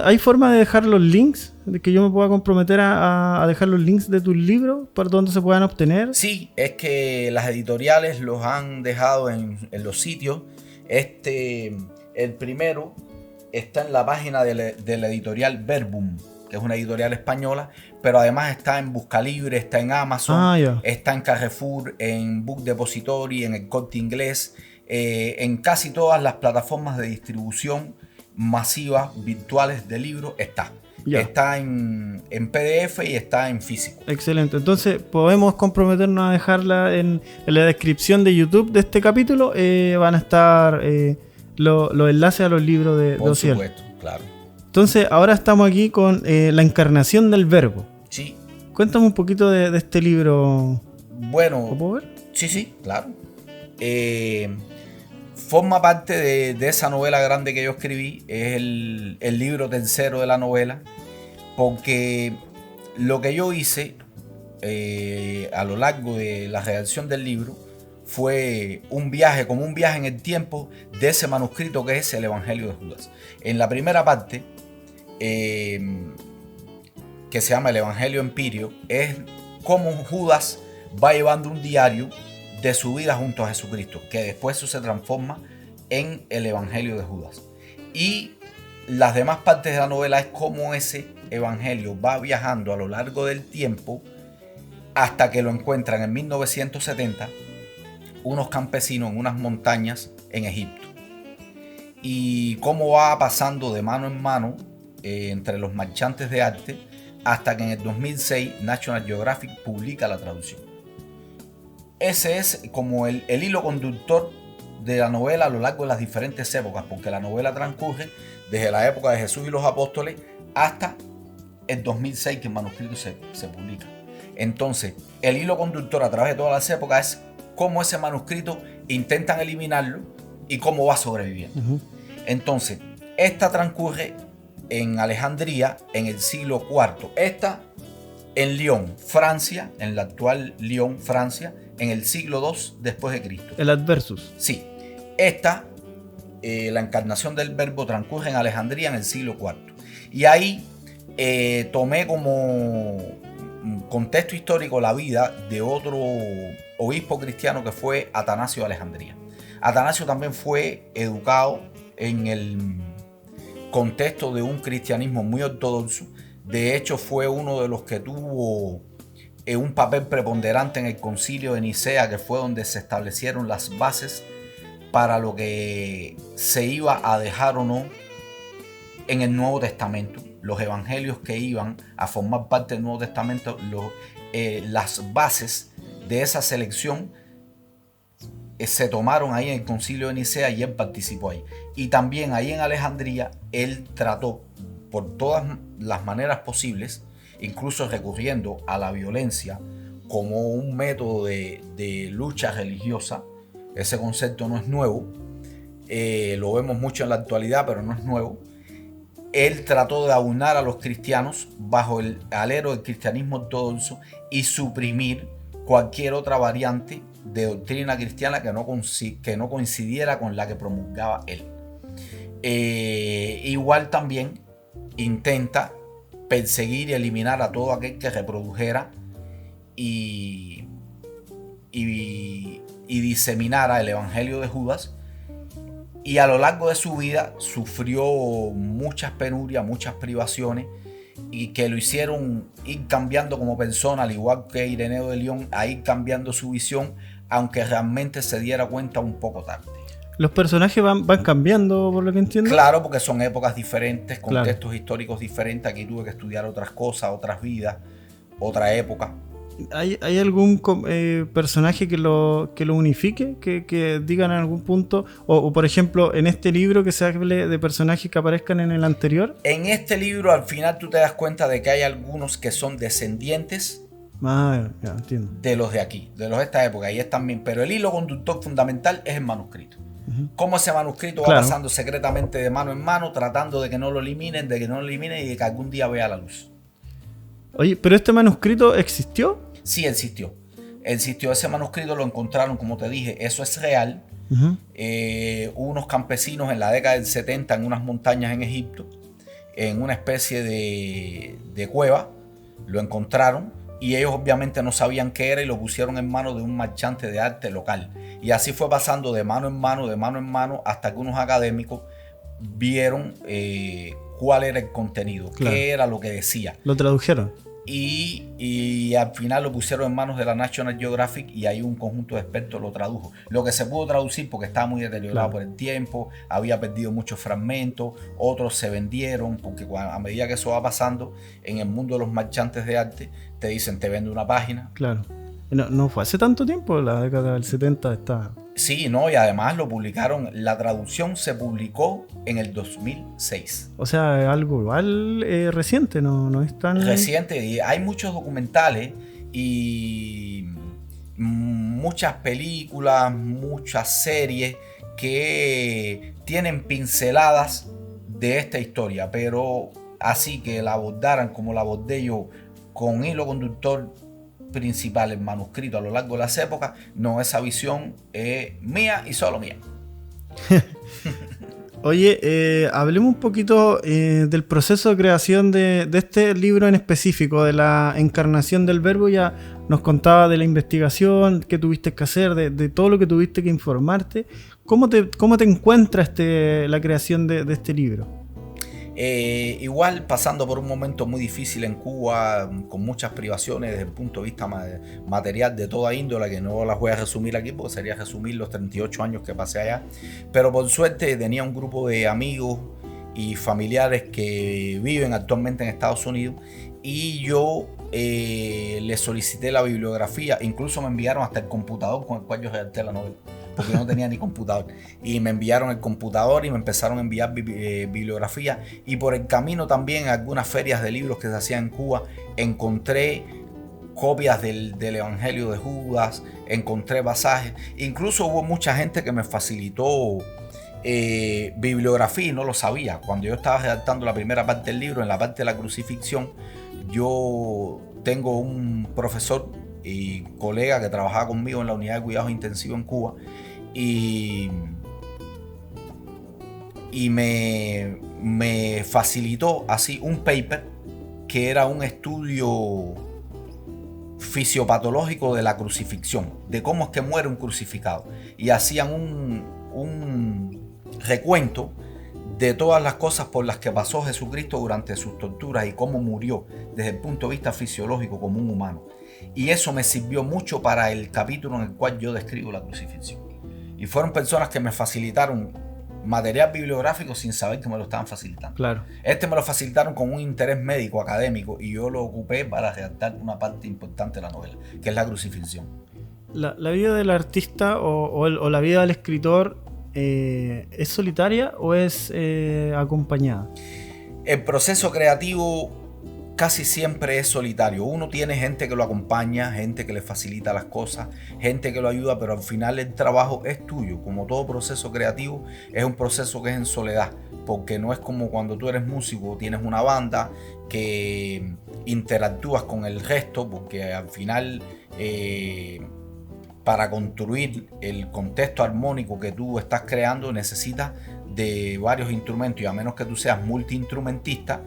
¿hay forma de dejar los links? De que yo me pueda comprometer a dejar los links de tus libros para donde se puedan obtener. Sí, es que las editoriales los han dejado en los sitios. El primero está en la página de la editorial Verbum, que es una editorial española, pero además está en Buscalibre, está en Amazon, está en Carrefour, en Book Depository, en el Corte Inglés, en casi todas las plataformas de distribución masivas virtuales de libros está. Está en PDF y está en físico. Excelente. Entonces podemos comprometernos a dejarla en la descripción de YouTube de este capítulo. Van a estar los enlaces a los libros de Ociel. Por supuesto, claro. Entonces ahora estamos aquí con la encarnación del verbo. Sí. Cuéntame un poquito de este libro. Bueno. ¿Lo puedo ver? Sí, claro. Forma parte de esa novela grande que yo escribí. Es el libro tercero de la novela. Porque lo que yo hice a lo largo de la redacción del libro fue como un viaje en el tiempo de ese manuscrito que es el Evangelio de Judas. En la primera parte, que se llama el Evangelio Empirio, es cómo Judas va llevando un diario de su vida junto a Jesucristo, que después eso se transforma en el Evangelio de Judas. Y las demás partes de la novela es cómo ese evangelio va viajando a lo largo del tiempo hasta que lo encuentran en 1970 unos campesinos en unas montañas en Egipto. Y cómo va pasando de mano en mano entre los marchantes de arte hasta que en el 2006 National Geographic publica la traducción. Ese es como el hilo conductor de la novela a lo largo de las diferentes épocas, porque la novela transcurre desde la época de Jesús y los apóstoles hasta el 2006 que el manuscrito se publica. Entonces, el hilo conductor a través de todas las épocas es cómo ese manuscrito intentan eliminarlo y cómo va sobreviviendo. Uh-huh. Entonces, esta transcurre en Alejandría en el siglo IV. Esta en Lyon, Francia, en la actual Lyon, Francia, en el siglo II después de Cristo. El Adversus. Sí. Esta, la encarnación del verbo, transcurre en Alejandría en el siglo IV. Y ahí tomé como contexto histórico la vida de otro obispo cristiano que fue Atanasio de Alejandría. Atanasio también fue educado en el contexto de un cristianismo muy ortodoxo. De hecho, fue uno de los que tuvo un papel preponderante en el concilio de Nicea, que fue donde se establecieron las bases para lo que se iba a dejar o no en el Nuevo Testamento. Los evangelios que iban a formar parte del Nuevo Testamento, las bases de esa selección se tomaron ahí en el concilio de Nicea y él participó ahí. Y también ahí en Alejandría él trató por todas las maneras posibles, incluso recurriendo a la violencia como un método de lucha religiosa. Ese concepto no es nuevo, lo vemos mucho en la actualidad, pero no es nuevo. Él trató de aunar a los cristianos bajo el alero del cristianismo ortodoxo y suprimir cualquier otra variante de doctrina cristiana que no coincidiera con la que promulgaba él. Igual también intenta perseguir y eliminar a todo aquel que reprodujera y diseminara el evangelio de Judas. Y a lo largo de su vida sufrió muchas penurias, muchas privaciones, y que lo hicieron ir cambiando como persona, al igual que Ireneo de León, a ir cambiando su visión, aunque realmente se diera cuenta un poco tarde. ¿Los personajes van cambiando, por lo que entiendo? Claro, porque son épocas diferentes, contextos históricos diferentes. Aquí tuve que estudiar otras cosas, otras vidas, otra época. ¿Hay algún personaje que lo unifique? Que digan en algún punto? O por ejemplo, en este libro que se hable de personajes que aparezcan en el anterior. En este libro al final tú te das cuenta de que hay algunos que son descendientes ya entiendo. de los de aquí, de los de esta época. Y es también, pero el hilo conductor fundamental es el manuscrito. Cómo ese manuscrito va pasando secretamente de mano en mano, tratando de que no lo eliminen, y de que algún día vea la luz. Oye, ¿pero este manuscrito existió? Sí, existió. Ese manuscrito lo encontraron, como te dije, eso es real. Unos campesinos en la década del 70 en unas montañas en Egipto, en una especie de cueva, lo encontraron y ellos obviamente no sabían qué era y lo pusieron en manos de un marchante de arte local. Y así fue pasando de mano en mano, hasta que unos académicos vieron cuál era el contenido, qué era lo que decía. Lo tradujeron. Y al final lo pusieron en manos de la National Geographic y ahí un conjunto de expertos lo tradujo. Lo que se pudo traducir porque estaba muy deteriorado por el tiempo, había perdido muchos fragmentos, otros se vendieron, porque a medida que eso va pasando en el mundo de los marchantes de arte, te dicen, te vendo una página. Claro. No fue hace tanto tiempo, la década del 70 está... Sí, no, y además lo publicaron, la traducción se publicó en el 2006. O sea, es algo igual reciente, no es tan... Reciente, y hay muchos documentales y muchas películas, muchas series que tienen pinceladas de esta historia, pero así que la abordaran como la abordé yo, con hilo conductor principal, el manuscrito a lo largo de las épocas, no, esa visión es mía y solo mía. Oye, hablemos un poquito del proceso de creación de este libro en específico, de la encarnación del verbo. Ya nos contaba de la investigación que tuviste que hacer, de todo lo que tuviste que informarte. ¿Cómo te encuentras la creación de este libro? Igual pasando por un momento muy difícil en Cuba, con muchas privaciones desde el punto de vista material de toda índole, que no las voy a resumir aquí porque sería resumir los 38 años que pasé allá, pero por suerte tenía un grupo de amigos y familiares que viven actualmente en Estados Unidos y yo les solicité la bibliografía, incluso me enviaron hasta el computador con el cual yo redacté la novela, porque yo no tenía ni computador, y me enviaron el computador y me empezaron a enviar bibliografía, y por el camino también en algunas ferias de libros que se hacían en Cuba encontré copias del Evangelio de Judas, encontré pasajes, incluso hubo mucha gente que me facilitó bibliografía y no lo sabía. Cuando yo estaba redactando la primera parte del libro, en la parte de la crucifixión, yo tengo un profesor y colega que trabajaba conmigo en la unidad de cuidados intensivos en Cuba y me facilitó así un paper que era un estudio fisiopatológico de la crucifixión, de cómo es que muere un crucificado, y hacían un recuento de todas las cosas por las que pasó Jesucristo durante sus torturas y cómo murió desde el punto de vista fisiológico como un humano. Y eso me sirvió mucho para el capítulo en el cual yo describo la crucifixión. Y fueron personas que me facilitaron material bibliográfico sin saber que me lo estaban facilitando. Claro. Me lo facilitaron con un interés médico, académico, y yo lo ocupé para redactar una parte importante de la novela, que es la crucifixión. ¿La vida del artista o la vida del escritor es solitaria o es acompañada? El proceso creativo casi siempre es solitario. Uno tiene gente que lo acompaña, gente que le facilita las cosas, gente que lo ayuda, pero al final el trabajo es tuyo. Como todo proceso creativo, es un proceso que es en soledad, porque no es como cuando tú eres músico, tienes una banda que interactúas con el resto, porque al final para construir el contexto armónico que tú estás creando necesitas de varios instrumentos, y a menos que tú seas multiinstrumentista,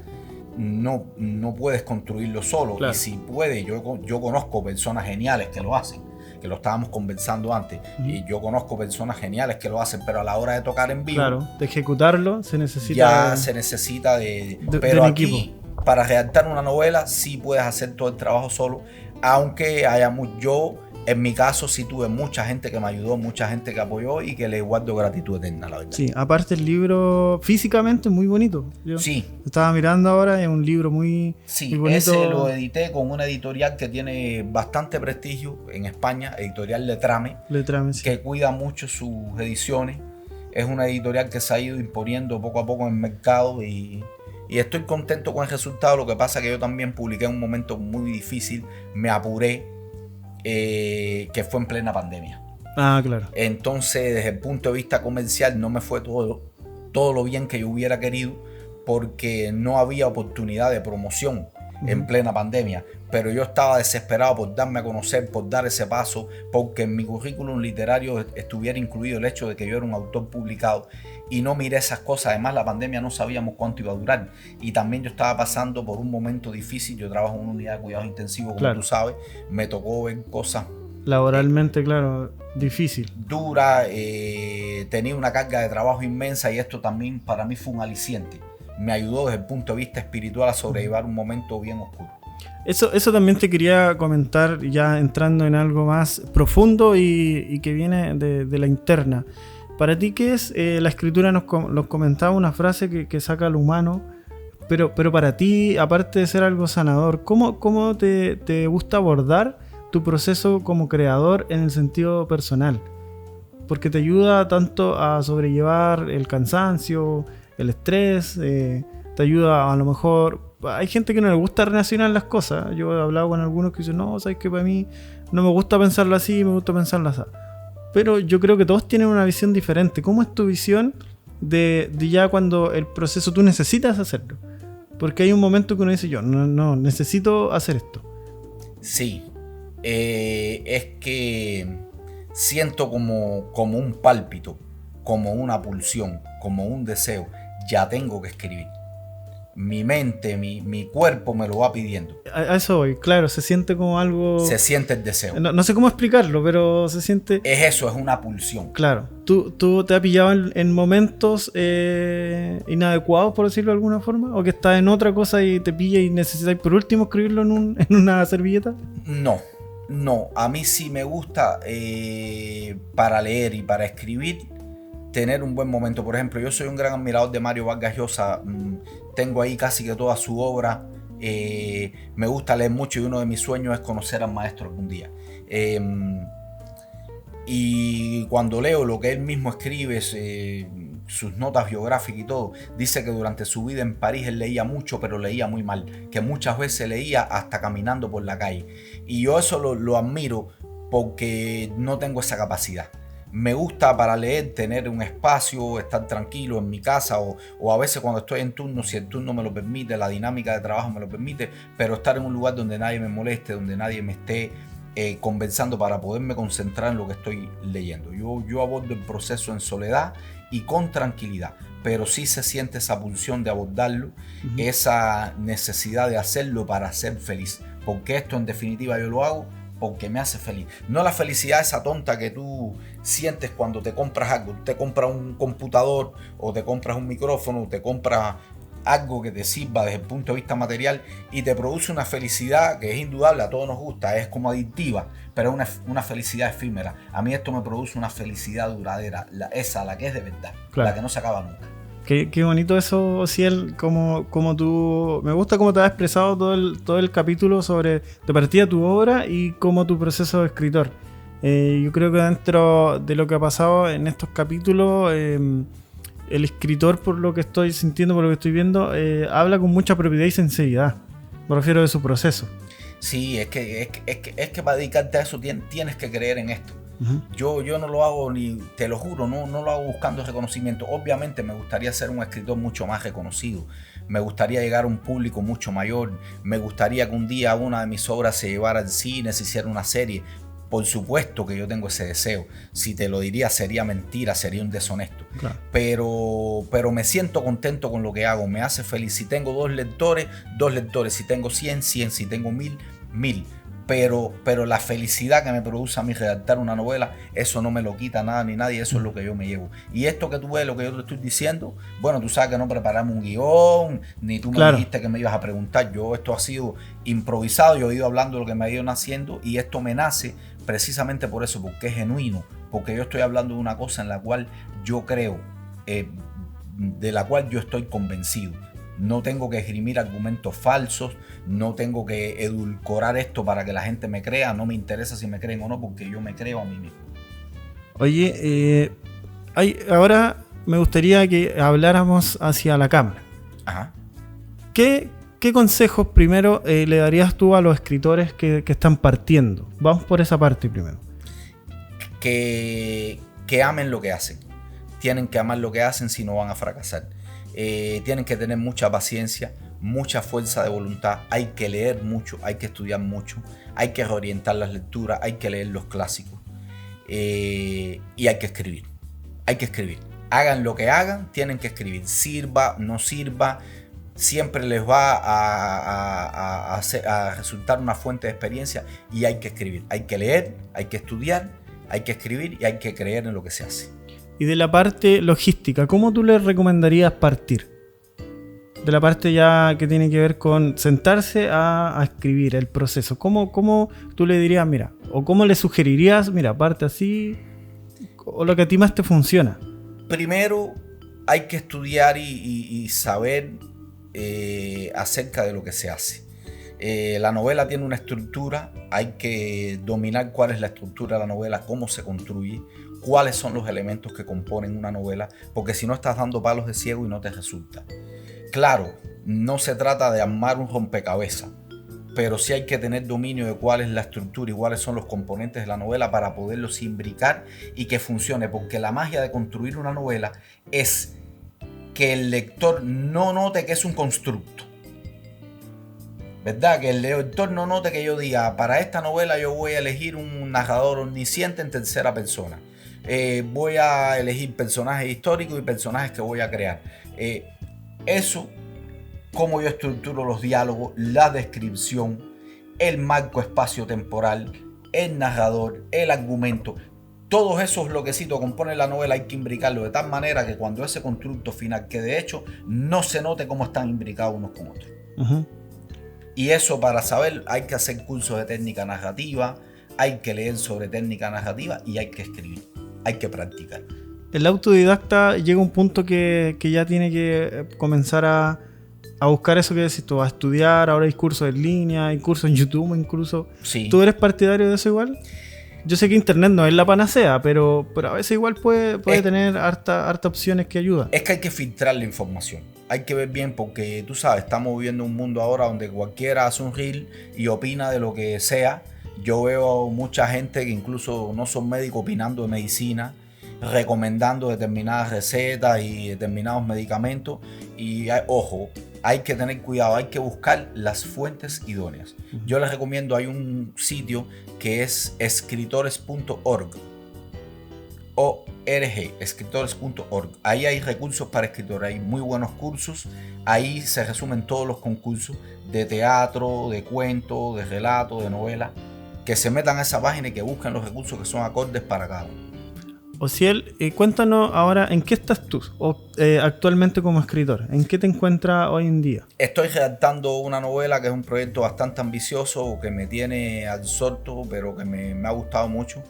no puedes construirlo solo. Claro. Y si puedes, yo conozco personas geniales que lo hacen, que lo estábamos conversando antes, y yo conozco personas geniales que lo hacen, pero a la hora de tocar en vivo, claro, de ejecutarlo se necesita, ya se necesita pero aquí equipo. Para redactar una novela sí puedes hacer todo el trabajo solo, aunque yo en mi caso sí tuve mucha gente que me ayudó, mucha gente que apoyó y que le guardo gratitud eterna, la verdad. Sí, aparte el libro físicamente es muy bonito. Yo estaba mirando ahora, es un libro muy bonito. Ese lo edité con una editorial que tiene bastante prestigio en España, editorial Letrame, sí, que cuida mucho sus ediciones. Es una editorial que se ha ido imponiendo poco a poco en el mercado y estoy contento con el resultado. Lo que pasa es que yo también publiqué en un momento muy difícil, me apuré, que fue en plena pandemia. Ah, claro. Entonces, desde el punto de vista comercial, no me fue todo lo bien que yo hubiera querido, porque no había oportunidad de promoción en plena pandemia. Pero yo estaba desesperado por darme a conocer, por dar ese paso, porque en mi currículum literario estuviera incluido el hecho de que yo era un autor publicado, y no miré esas cosas. Además, la pandemia no sabíamos cuánto iba a durar, y también yo estaba pasando por un momento difícil. Yo trabajo en una unidad de cuidados intensivos, como tú sabes. Me tocó ver cosas laboralmente, claro, difícil, dura, tenía una carga de trabajo inmensa, y esto también para mí fue un aliciente. Me ayudó desde el punto de vista espiritual a sobrellevar un momento bien oscuro. Eso también te quería comentar, ya entrando en algo más profundo y que viene de la interna. Para ti, ¿qué es? La escritura nos comentaba una frase que saca al humano, pero para ti, aparte de ser algo sanador, ¿cómo te gusta abordar tu proceso como creador en el sentido personal? Porque te ayuda tanto a sobrellevar el cansancio, el estrés, te ayuda a lo mejor... Hay gente que no le gusta relacionar las cosas. Yo he hablado con algunos que dicen, no, sabes que para mí no me gusta pensarlo así, me gusta pensarlo así. Pero yo creo que todos tienen una visión diferente. ¿Cómo es tu visión de ya cuando el proceso tú necesitas hacerlo? Porque hay un momento que uno dice, yo no necesito hacer esto. Sí, es que siento como un pálpito, como una pulsión, como un deseo. Ya tengo que escribir. Mi mente, mi cuerpo me lo va pidiendo. A eso voy, claro, se siente como algo... Se siente el deseo. No sé cómo explicarlo, pero se siente... Es eso, es una pulsión. Claro. ¿Tú te has pillado en momentos inadecuados, por decirlo de alguna forma? ¿O que estás en otra cosa y te pilla y necesitas por último escribirlo en una servilleta? No. A mí sí me gusta para leer y para escribir tener un buen momento. Por ejemplo, yo soy un gran admirador de Mario Vargas Llosa. Tengo ahí casi que toda su obra. Me gusta leer mucho, y uno de mis sueños es conocer al maestro algún día. Y cuando leo lo que él mismo escribe, sus notas biográficas y todo, dice que durante su vida en París él leía mucho, pero leía muy mal, que muchas veces leía hasta caminando por la calle. Y yo eso lo admiro, porque no tengo esa capacidad. Me gusta para leer tener un espacio, estar tranquilo en mi casa, o a veces cuando estoy en turno, si el turno me lo permite, la dinámica de trabajo me lo permite, pero estar en un lugar donde nadie me moleste, donde nadie me esté conversando, para poderme concentrar en lo que estoy leyendo. Yo abordo el proceso en soledad y con tranquilidad, pero sí se siente esa pulsión de abordarlo, esa necesidad de hacerlo para ser feliz, porque esto en definitiva yo lo hago porque me hace feliz. No la felicidad esa tonta que tú sientes cuando te compras algo. Te compras un computador, o te compras un micrófono, o te compras algo que te sirva desde el punto de vista material y te produce una felicidad que es indudable, a todos nos gusta, es como adictiva, pero es una felicidad efímera. A mí esto me produce una felicidad duradera, la que es de verdad, claro, la que no se acaba nunca. Qué bonito eso, Ociel, como tú... Me gusta cómo te has expresado todo el capítulo sobre de partida tu obra y cómo tu proceso de escritor. Yo creo que dentro de lo que ha pasado en estos capítulos, el escritor, por lo que estoy sintiendo, por lo que estoy viendo, habla con mucha propiedad y sinceridad. Me refiero de su proceso. Sí, es que para dedicarte a eso tienes que creer en esto. Yo no lo hago, ni te lo juro, no lo hago buscando reconocimiento. Obviamente me gustaría ser un escritor mucho más reconocido, me gustaría llegar a un público mucho mayor, me gustaría que un día una de mis obras se llevara al cine, se hiciera una serie. Por supuesto que yo tengo ese deseo. Si te lo diría sería mentira, sería un deshonesto. Claro. Pero me siento contento con lo que hago, me hace feliz. Si tengo 2 lectores, 2 lectores. Si tengo 100, 100. Si tengo 1000, 1000. Pero la felicidad que me produce a mí redactar una novela, eso no me lo quita nada ni nadie, eso es lo que yo me llevo. Y esto que tú ves, lo que yo te estoy diciendo, bueno, tú sabes que no preparamos un guión, ni tú me dijiste que me ibas a preguntar. Esto ha sido improvisado, yo he ido hablando de lo que me ha ido naciendo, y esto me nace precisamente por eso, porque es genuino, porque yo estoy hablando de una cosa en la cual yo creo, de la cual yo estoy convencido. No tengo que esgrimir argumentos falsos, no tengo que edulcorar esto para que la gente me crea. No me interesa si me creen o no, porque yo me creo a mí mismo. Oye, ahora me gustaría que habláramos hacia la cámara. Ajá. ¿Qué consejos primero le darías tú a los escritores que están partiendo? Vamos por esa parte primero. que amen lo que hacen. Tienen que amar lo que hacen, si no van a fracasar. Tienen que tener mucha paciencia, mucha fuerza de voluntad. Hay que leer mucho, hay que estudiar mucho, hay que reorientar las lecturas, hay que leer los clásicos, y hay que escribir. Hay que escribir. Hagan lo que hagan, tienen que escribir. Sirva, no sirva, siempre les va a resultar una fuente de experiencia, y hay que escribir. Hay que leer, hay que estudiar, hay que escribir y hay que creer en lo que se hace. Y de la parte logística, ¿cómo tú les recomendarías partir? De la parte ya que tiene que ver con sentarse a escribir, el proceso. ¿Cómo tú le dirías, mira, o cómo le sugerirías, mira, parte así, o lo que a ti más te funciona? Primero hay que estudiar y saber acerca de lo que se hace. La novela tiene una estructura, hay que dominar cuál es la estructura de la novela, cómo se construye, cuáles son los elementos que componen una novela, porque si no estás dando palos de ciego y no te resulta. Claro, no se trata de armar un rompecabezas, pero sí hay que tener dominio de cuál es la estructura y cuáles son los componentes de la novela para poderlos imbricar y que funcione, porque la magia de construir una novela es que el lector no note que es un constructo. ¿Verdad? Que el lector no note que yo diga, para esta novela yo voy a elegir un narrador omnisciente en tercera persona. Voy a elegir personajes históricos y personajes que voy a crear. Eso, cómo yo estructuro los diálogos, la descripción, el marco espacio-temporal, el narrador, el argumento, todos esos bloquecitos que componen la novela hay que imbricarlo de tal manera que cuando ese constructo final, que de hecho no se note cómo están imbricados unos con otros. Uh-huh. Y eso, para saber, hay que hacer cursos de técnica narrativa, hay que leer sobre técnica narrativa y hay que escribir, hay que practicar. El autodidacta llega a un punto que ya tiene que comenzar a buscar eso que decís tú, a estudiar. Ahora hay cursos en línea, hay cursos en YouTube incluso. Sí. ¿Tú eres partidario de eso igual? Yo sé que internet no es la panacea, pero a veces igual puede tener harta opciones que ayudan. Es que hay que filtrar la información. Hay que ver bien, porque tú sabes, estamos viviendo un mundo ahora donde cualquiera hace un reel y opina de lo que sea. Yo veo mucha gente que incluso no son médicos opinando de medicina, recomendando determinadas recetas y determinados medicamentos. Y ojo, hay que tener cuidado, hay que buscar las fuentes idóneas. Yo les recomiendo, hay un sitio que es escritores.org. escritores.org. Ahí hay recursos para escritores, hay muy buenos cursos. Ahí se resumen todos los concursos de teatro, de cuento, de relato, de novela. Que se metan a esa página y que busquen los recursos que son acordes para cada uno. Osiel, cuéntanos ahora, ¿en qué estás tú actualmente como escritor? ¿En qué te encuentras hoy en día? Estoy redactando una novela que es un proyecto bastante ambicioso, que me tiene absorto, pero que me ha gustado mucho.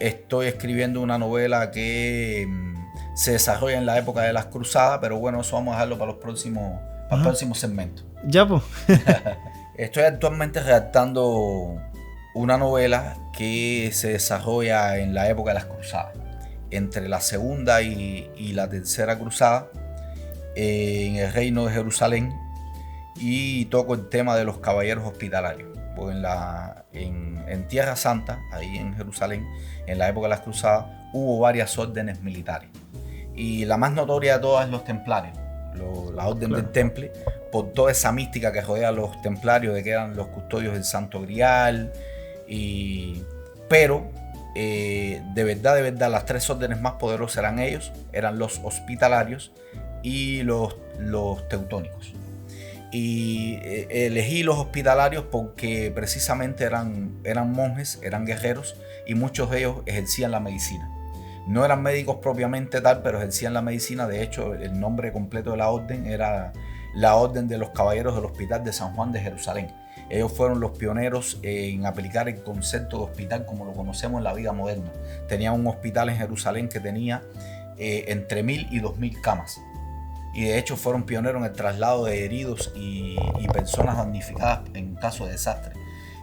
Estoy escribiendo una novela que se desarrolla en la época de las cruzadas, pero bueno, eso vamos a dejarlo para los próximos segmentos. Ya, pues. Estoy actualmente redactando una novela que se desarrolla en la época de las cruzadas, entre la segunda y la tercera cruzada, en el reino de Jerusalén, y toco el tema de los caballeros hospitalarios. Pues en Tierra Santa, ahí en Jerusalén, en la época de las cruzadas, hubo varias órdenes militares, y la más notoria de todas es los templarios, la orden del Temple, por toda esa mística que rodea a los templarios, de que eran los custodios del Santo Grial. Pero de verdad, las tres órdenes más poderosas eran los hospitalarios y los teutónicos. Y elegí los hospitalarios porque precisamente eran monjes, eran guerreros, y muchos de ellos ejercían la medicina. No eran médicos propiamente tal, pero ejercían la medicina. De hecho, el nombre completo de la orden era la Orden de los Caballeros del Hospital de San Juan de Jerusalén. Ellos fueron los pioneros en aplicar el concepto de hospital como lo conocemos en la vida moderna. Tenían un hospital en Jerusalén que tenía entre 1.000 y 2.000 camas. Y de hecho fueron pioneros en el traslado de heridos y personas damnificadas en caso de desastre.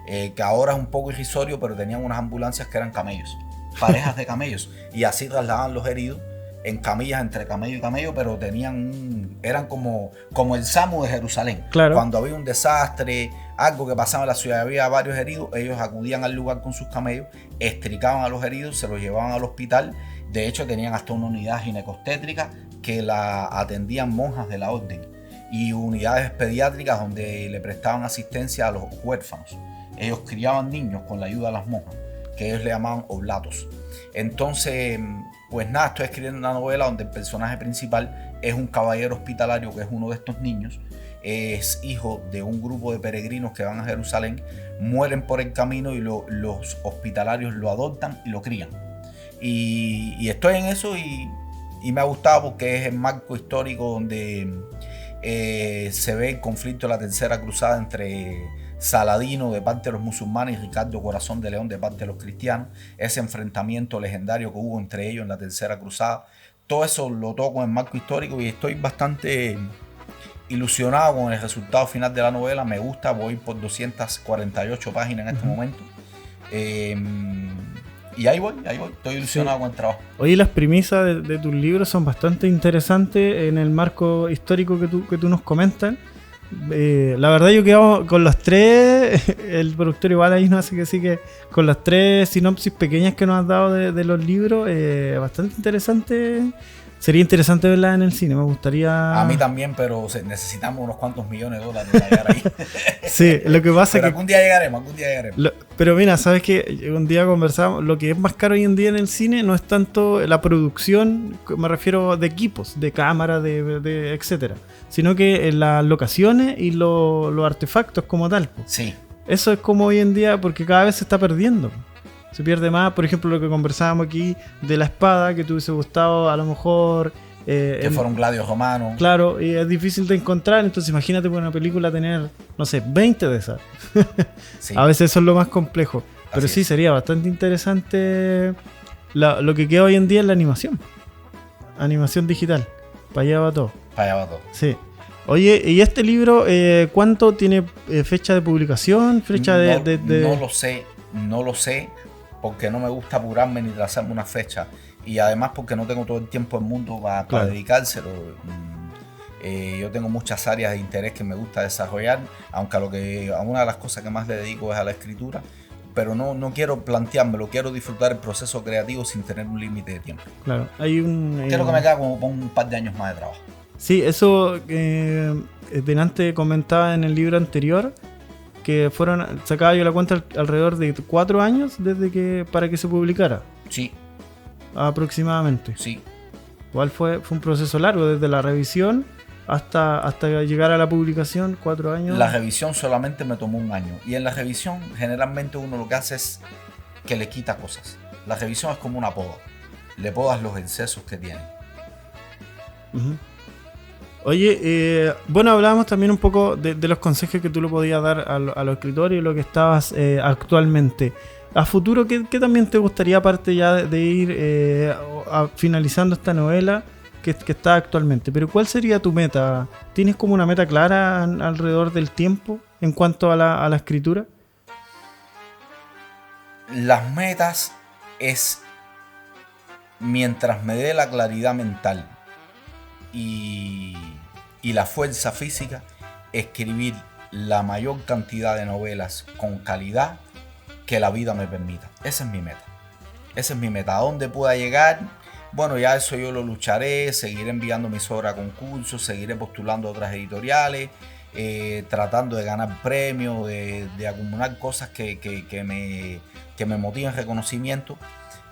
Que ahora es un poco irrisorio, pero tenían unas ambulancias que eran camellos, parejas de camellos. Y así trasladaban los heridos en camillas entre camello y camello, pero eran como el SAMU de Jerusalén. Claro. Cuando había un desastre, algo que pasaba en la ciudad, había varios heridos, ellos acudían al lugar con sus camellos, extricaban a los heridos, se los llevaban al hospital. De hecho, tenían hasta una unidad ginecostétrica que la atendían monjas de la orden, y unidades pediátricas donde le prestaban asistencia a los huérfanos. Ellos criaban niños con la ayuda de las monjas, que ellos le llamaban oblatos. Entonces, pues nada, estoy escribiendo una novela donde el personaje principal es un caballero hospitalario, que es uno de estos niños. Es hijo de un grupo de peregrinos que van a Jerusalén, mueren por el camino y los hospitalarios lo adoptan y lo crían. Y estoy en eso y me ha gustado porque es el marco histórico donde se ve el conflicto de la Tercera Cruzada entre Saladino de parte de los musulmanes y Ricardo Corazón de León de parte de los cristianos, ese enfrentamiento legendario que hubo entre ellos en la Tercera Cruzada. Todo eso lo toco en el marco histórico y estoy bastante ilusionado con el resultado final de la novela. Me gusta, voy por 248 páginas en este momento. Y ahí voy, estoy ilusionado con el trabajo. Oye, las premisas de tus libros son bastante interesantes en el marco histórico que tú nos comentas. La verdad yo quedo con los tres, el productor igual ahí nos hace que sí, que con las tres sinopsis pequeñas que nos has dado de los libros, bastante interesante. Sería interesante verla en el cine, me gustaría... A mí también, pero necesitamos unos cuantos millones de dólares para llegar ahí. Sí, lo que pasa es que... algún día llegaremos. Pero mira, sabes que un día conversamos, lo que es más caro hoy en día en el cine no es tanto la producción, me refiero de equipos, de cámara, de etcétera, sino que las locaciones y los artefactos como tal. Sí. Eso es como hoy en día, porque cada vez se está perdiendo. Se pierde más, por ejemplo, lo que conversábamos aquí de la espada, que te hubiese gustado a lo mejor... que fueron gladios romanos. Claro, y es difícil de encontrar, entonces imagínate por una película tener, no sé, 20 de esas. Sí. A veces eso es lo más complejo. Pero sí, sería bastante interesante lo que queda hoy en día en la animación. Animación digital. Para allá va todo. Para allá va todo. Sí. Oye, ¿y este libro cuánto tiene fecha de publicación? Fecha No lo sé, porque no me gusta apurarme ni trazarme una fecha. Y además porque no tengo todo el tiempo del mundo para dedicárselo. Yo tengo muchas áreas de interés que me gusta desarrollar, aunque a una de las cosas que más le dedico es a la escritura. Pero no quiero planteármelo, quiero disfrutar el proceso creativo sin tener un límite de tiempo. Claro, creo que me queda como un par de años más de trabajo. Sí, eso delante comentaba en el libro anterior, que sacaba yo la cuenta alrededor de 4 años para que se publicara. Sí. Aproximadamente. Sí. Igual fue un proceso largo, desde la revisión hasta llegar a la publicación, 4 años. La revisión solamente me tomó 1 año. Y en la revisión generalmente uno lo que hace es que le quita cosas. La revisión es como una poda. Le podas los excesos que tiene. Uh-huh. Oye, bueno, hablábamos también un poco de los consejos que tú le podías dar a los escritores y lo que estabas actualmente. A futuro, ¿qué también te gustaría, aparte ya de ir finalizando esta novela que está actualmente? Pero ¿cuál sería tu meta? ¿Tienes como una meta clara alrededor del tiempo en cuanto a la escritura? Las metas es, mientras me dé la claridad mental y la fuerza física, escribir la mayor cantidad de novelas con calidad que la vida me permita. Esa es mi meta. ¿A dónde pueda llegar? Bueno, ya eso yo lo lucharé, seguiré enviando mis obras a concursos, seguiré postulando a otras editoriales, tratando de ganar premios, de acumular cosas que me motiven reconocimiento,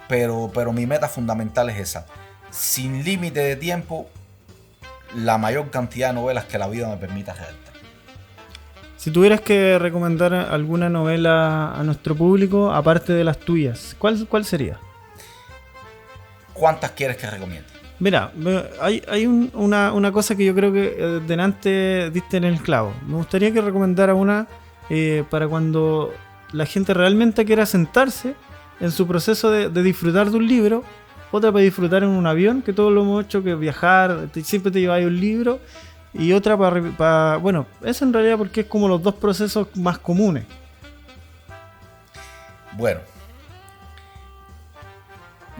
pero mi meta fundamental es esa. Sin límite de tiempo, la mayor cantidad de novelas que la vida me permita redactar. Si tuvieras que recomendar alguna novela a nuestro público, aparte de las tuyas, ¿cuál sería? ¿Cuántas quieres que recomiende? Mira, hay una cosa que yo creo que delante diste en el clavo. Me gustaría que recomendara una para cuando la gente realmente quiera sentarse en su proceso de disfrutar de un libro. Otra para disfrutar en un avión, que todos lo hemos hecho, que viajar, siempre te lleváis un libro. Y otra para... Bueno, eso en realidad porque es como los dos procesos más comunes. Bueno.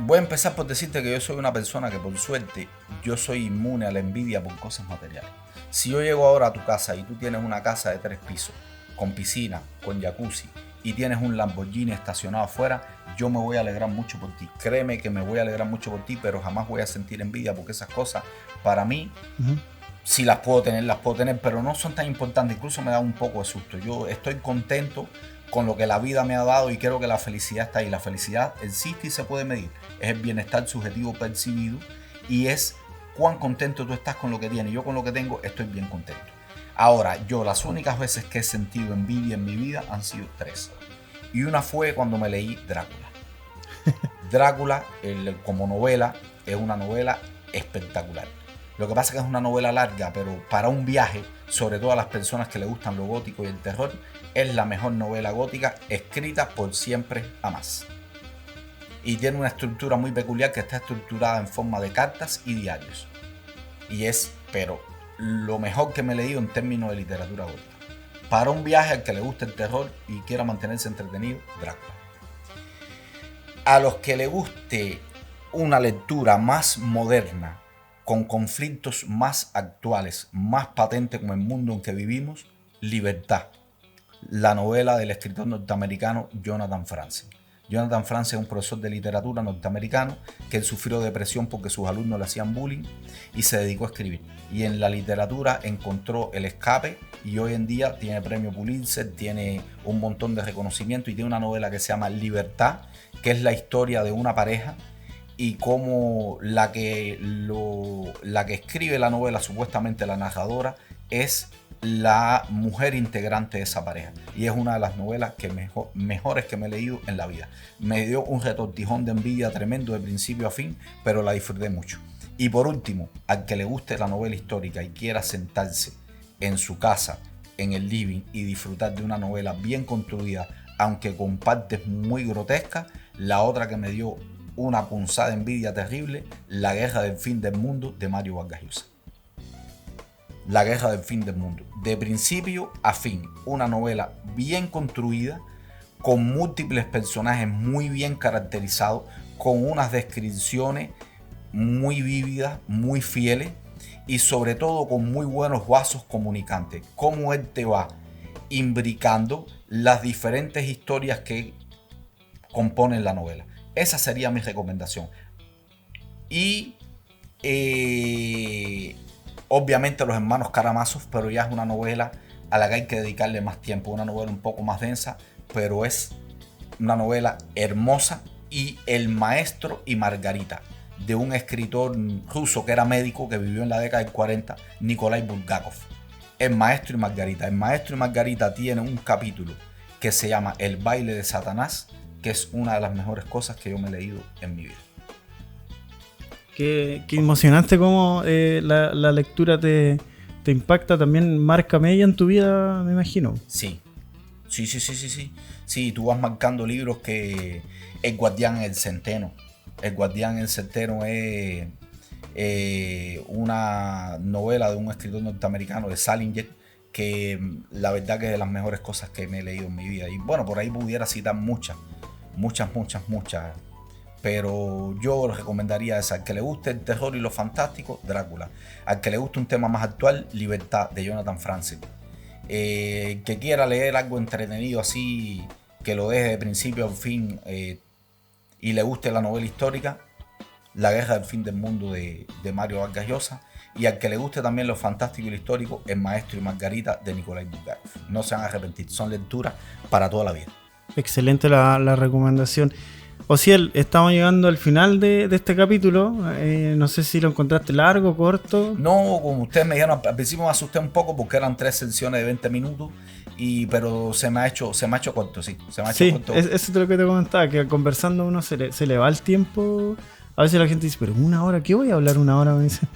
Voy a empezar por decirte que yo soy una persona que por suerte yo soy inmune a la envidia por cosas materiales. Si yo llego ahora a tu casa y tú tienes una casa de 3 pisos, con piscina, con jacuzzi, y tienes un Lamborghini estacionado afuera, yo me voy a alegrar mucho por ti. Créeme que me voy a alegrar mucho por ti, pero jamás voy a sentir envidia porque esas cosas, para mí, sí las puedo tener, pero no son tan importantes. Incluso me da un poco de susto. Yo estoy contento con lo que la vida me ha dado y creo que la felicidad está ahí. La felicidad existe y se puede medir. Es el bienestar subjetivo percibido y es cuán contento tú estás con lo que tienes. Yo con lo que tengo estoy bien contento. Ahora, yo las únicas veces que he sentido envidia en mi vida han sido 3. Y una fue cuando me leí Drácula. Drácula, como novela, es una novela espectacular. Lo que pasa es que es una novela larga, pero para un viaje, sobre todo a las personas que le gustan lo gótico y el terror, es la mejor novela gótica escrita por siempre jamás. Y tiene una estructura muy peculiar que está estructurada en forma de cartas y diarios. Y es, pero lo mejor que me he leído en términos de literatura gótica. Para un viaje al que le guste el terror y quiera mantenerse entretenido, Drácula. A los que le guste una lectura más moderna, con conflictos más actuales, más patentes con el mundo en que vivimos, Libertad, la novela del escritor norteamericano Jonathan Franzen. Jonathan Franzen es un profesor de literatura norteamericano que sufrió depresión porque sus alumnos le hacían bullying y se dedicó a escribir. Y en la literatura encontró el escape y hoy en día tiene premio Pulitzer, tiene un montón de reconocimiento y tiene una novela que se llama Libertad, que es la historia de una pareja y cómo la que escribe la novela, supuestamente la narradora, es la mujer integrante de esa pareja. Y es una de las novelas que mejores que me he leído en la vida. Me dio un retortijón de envidia tremendo de principio a fin, pero la disfruté mucho. Y por último, al que le guste la novela histórica y quiera sentarse en su casa, en el living, y disfrutar de una novela bien construida, aunque con partes muy grotescas, la otra que me dio una punzada de envidia terrible, La guerra del fin del mundo, de Mario Vargas Llosa. La guerra del fin del mundo, de principio a fin, una novela bien construida, con múltiples personajes muy bien caracterizados, con unas descripciones muy vívidas, muy fieles y sobre todo con muy buenos vasos comunicantes. Cómo él te va imbricando las diferentes historias que componen la novela. Esa sería mi recomendación. Y obviamente Los hermanos Karamazov, pero ya es una novela a la que hay que dedicarle más tiempo. Una novela un poco más densa, pero es una novela hermosa. Y El maestro y Margarita, de un escritor ruso que era médico, que vivió en la década del 40, Nikolai Bulgakov. El maestro y Margarita. El maestro y Margarita tiene un capítulo que se llama El baile de Satanás, que es una de las mejores cosas que yo me he leído en mi vida. Qué emocionante cómo la lectura te impacta, también marca media en tu vida, me imagino. Sí, tú vas marcando libros que El guardián en el centeno. El guardián en el centeno es una novela de un escritor norteamericano, de Salinger, que la verdad que es de las mejores cosas que me he leído en mi vida. Y bueno, por ahí pudiera citar muchas, pero yo recomendaría esa. Al que le guste el terror y lo fantástico, Drácula. Al que le guste un tema más actual, Libertad, de Jonathan Franzen. Que quiera leer algo entretenido así, que lo deje de principio a fin, y le guste la novela histórica, La guerra del fin del mundo, de Mario Vargas Llosa. Y al que le guste también lo fantástico y lo histórico, El maestro y Margarita, de Nikolai Bulgakov. No se van a arrepentir, son lecturas para toda la vida. Excelente la recomendación. Osiel, estamos llegando al final de este capítulo. No sé si lo encontraste largo, corto. No, como ustedes me dijeron, al principio me asusté un poco porque eran 3 sesiones de 20 minutos, pero se me ha hecho corto, sí. Eso es lo que te comentaba, que conversando uno se le va el tiempo. A veces la gente dice, pero 1 hora, ¿qué voy a hablar 1 hora? Me dice.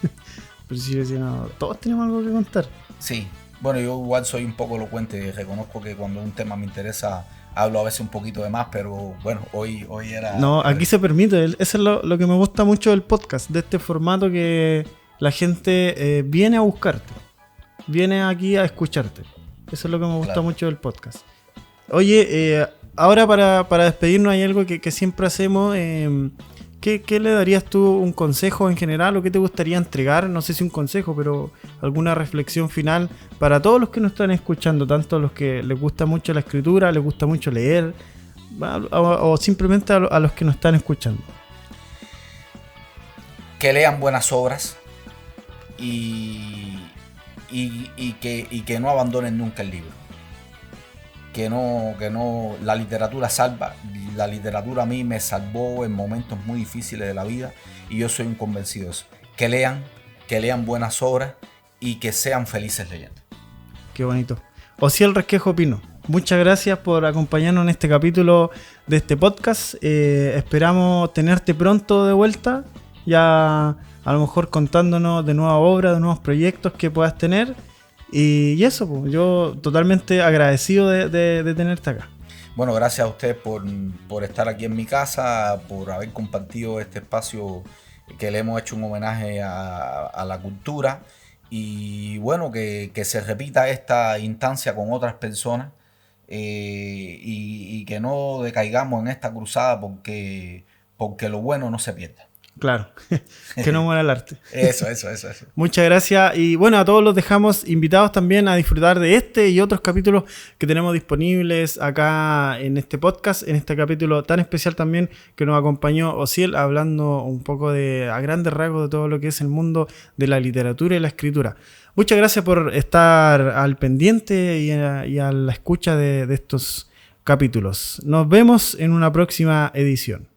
Pero si yo decía, no, todos tenemos algo que contar. Sí, bueno, yo igual soy un poco elocuente, reconozco que cuando un tema me interesa hablo a veces un poquito de más, pero bueno, hoy era... No, aquí se permite, eso es lo que me gusta mucho del podcast, de este formato, que la gente viene a buscarte, viene aquí a escucharte. Eso es lo que me gusta mucho del podcast. Oye, ahora para despedirnos hay algo que siempre hacemos, ¿qué le darías tú un consejo en general o qué te gustaría entregar? No sé si un consejo, pero alguna reflexión final para todos los que nos están escuchando, tanto los que les gusta mucho la escritura, les gusta mucho leer, o simplemente a los que nos están escuchando. Que lean buenas obras y que no abandonen nunca el libro. Que no, la literatura salva. La literatura a mí me salvó en momentos muy difíciles de la vida y yo soy un convencido de eso. Que lean buenas obras y que sean felices leyendo. Qué bonito. Osiel Resquejo Pino, muchas gracias por acompañarnos en este capítulo de este podcast. Esperamos tenerte pronto de vuelta, ya a lo mejor contándonos de nuevas obras, de nuevos proyectos que puedas tener. Y eso, pues, yo totalmente agradecido de tenerte acá. Bueno, gracias a ustedes por estar aquí en mi casa, por haber compartido este espacio que le hemos hecho un homenaje a la cultura. Y bueno, que se repita esta instancia con otras personas y que no decaigamos en esta cruzada porque lo bueno no se pierda. Claro, que no muera el arte. Eso. Muchas gracias y bueno, a todos los dejamos invitados también a disfrutar de este y otros capítulos que tenemos disponibles acá en este podcast, en este capítulo tan especial también que nos acompañó Osiel hablando un poco a grandes rasgos de todo lo que es el mundo de la literatura y la escritura. Muchas gracias por estar al pendiente y a la escucha de estos capítulos. Nos vemos en una próxima edición.